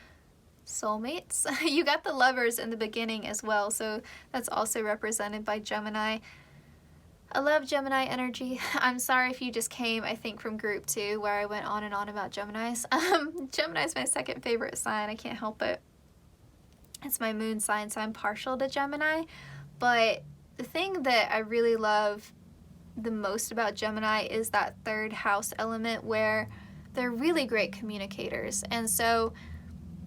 soulmates. You got the lovers in the beginning as well, so that's also represented by Gemini. I love Gemini energy. I'm sorry if you just came, I think, from group 2 where I went on and on about Geminis. Gemini's my second favorite sign. I can't help it. It's my moon sign, so I'm partial to Gemini. But the thing that I really love the most about Gemini is that 3rd house element where they're really great communicators. And so,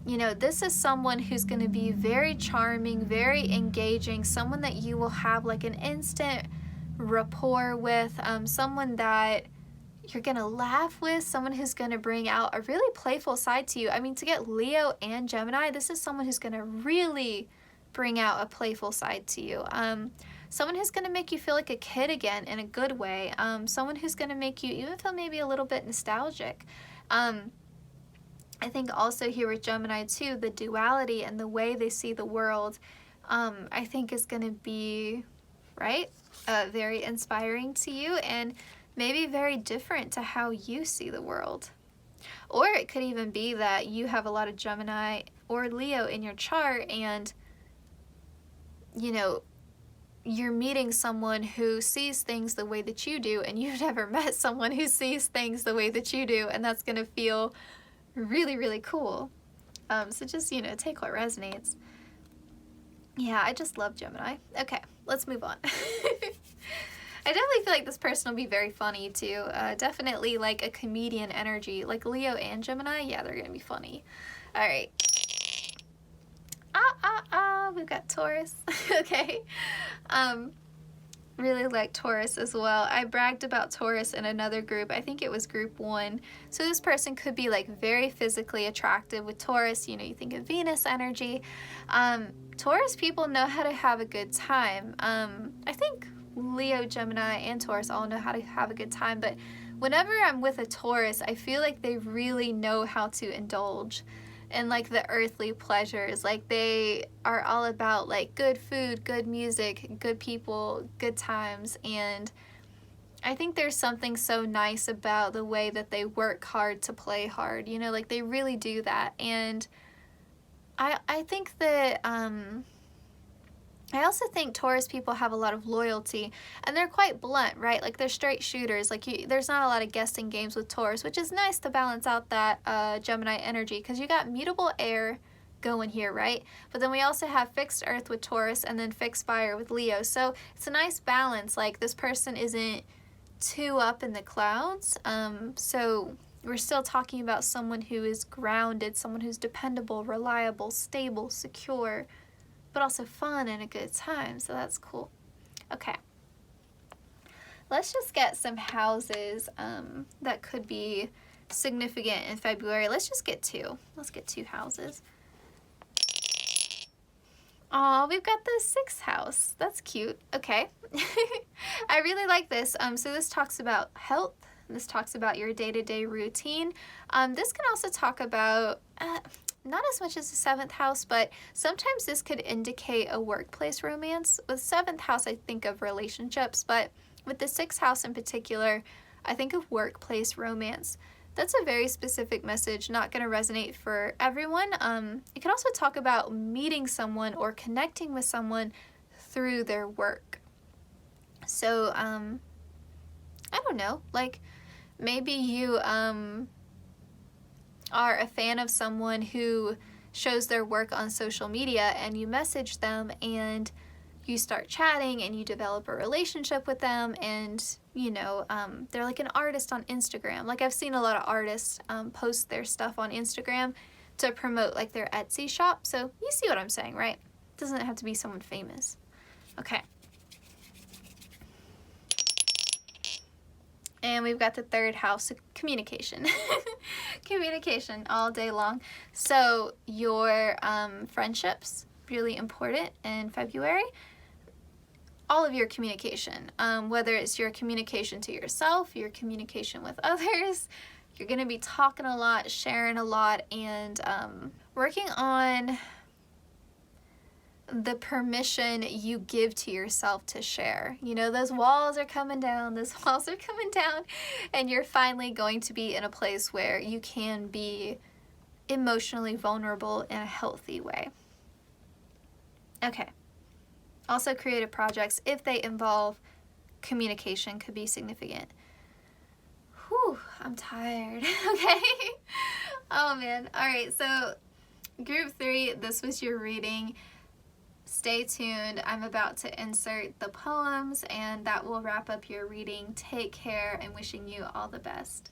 you know, this is someone who's going to be very charming, very engaging, someone that you will have like an instant rapport with, someone that you're gonna laugh with, someone who's gonna bring out a really playful side to you. I mean, to get Leo and Gemini, this is someone who's gonna really bring out a playful side to you. Someone who's gonna make you feel like a kid again in a good way. Someone who's gonna make you even feel maybe a little bit nostalgic. I think also here with Gemini too, the duality and the way they see the world, I think is gonna be, right, very inspiring to you, and maybe very different to how you see the world. Or it could even be that you have a lot of Gemini or Leo in your chart, and you know, you're meeting someone who sees things the way that you do, and you've never met someone who sees things the way that you do, and that's gonna feel really, really cool. So just, you know, take what resonates. Yeah, I just love Gemini. Okay, let's move on. I definitely feel like this person will be very funny too. Definitely like a comedian energy. Like Leo and Gemini, yeah, they're gonna be funny. All right. We've got Taurus. Okay. Really like Taurus as well. I bragged about Taurus in another group. I think it was group 1. So this person could be like very physically attractive with Taurus. You know, you think of Venus energy. Taurus people know how to have a good time. I think Leo, Gemini, and Taurus all know how to have a good time, but whenever I'm with a Taurus, I feel like they really know how to indulge in like the earthly pleasures. Like they are all about like good food, good music, good people, good times, and I think there's something so nice about the way that they work hard to play hard, you know, like they really do that. And I think that I also think Taurus people have a lot of loyalty, and they're quite blunt, right? Like they're straight shooters. Like there's not a lot of guessing games with Taurus, which is nice to balance out that Gemini energy, because you got mutable air going here, right? But then we also have fixed earth with Taurus and then fixed fire with Leo. So it's a nice balance. Like this person isn't too up in the clouds. So we're still talking about someone who is grounded, someone who's dependable, reliable, stable, secure, but also fun and a good time, so that's cool. Okay, let's just get some houses that could be significant in February. Let's just get 2. Let's get 2 houses. Oh, we've got the 6th house. That's cute. Okay. I really like this. So this talks about health. This talks about your day-to-day routine. This can also talk about not as much as the 7th house, but sometimes this could indicate a workplace romance. With 7th house, I think of relationships, but with the 6th house in particular, I think of workplace romance. That's a very specific message, not going to resonate for everyone. It could also talk about meeting someone or connecting with someone through their work. So, I don't know, like maybe you are a fan of someone who shows their work on social media, and you message them and you start chatting and you develop a relationship with them, and you know, they're like an artist on Instagram. Like I've seen a lot of artists post their stuff on Instagram to promote like their Etsy shop. So you see what I'm saying, right? It doesn't have to be someone famous. Okay. And we've got the 3rd house, communication. Communication all day long. So your friendships, really important in February. All of your communication, whether it's your communication to yourself, your communication with others, you're going to be talking a lot, sharing a lot, and working on the permission you give to yourself to share. You know, those walls are coming down, and you're finally going to be in a place where you can be emotionally vulnerable in a healthy way. Okay. Also, creative projects, if they involve communication, could be significant. Whew, I'm tired. Okay. Oh man. All right, so group 3, this was your reading. Stay tuned. I'm about to insert the poems, and that will wrap up your reading. Take care, and wishing you all the best.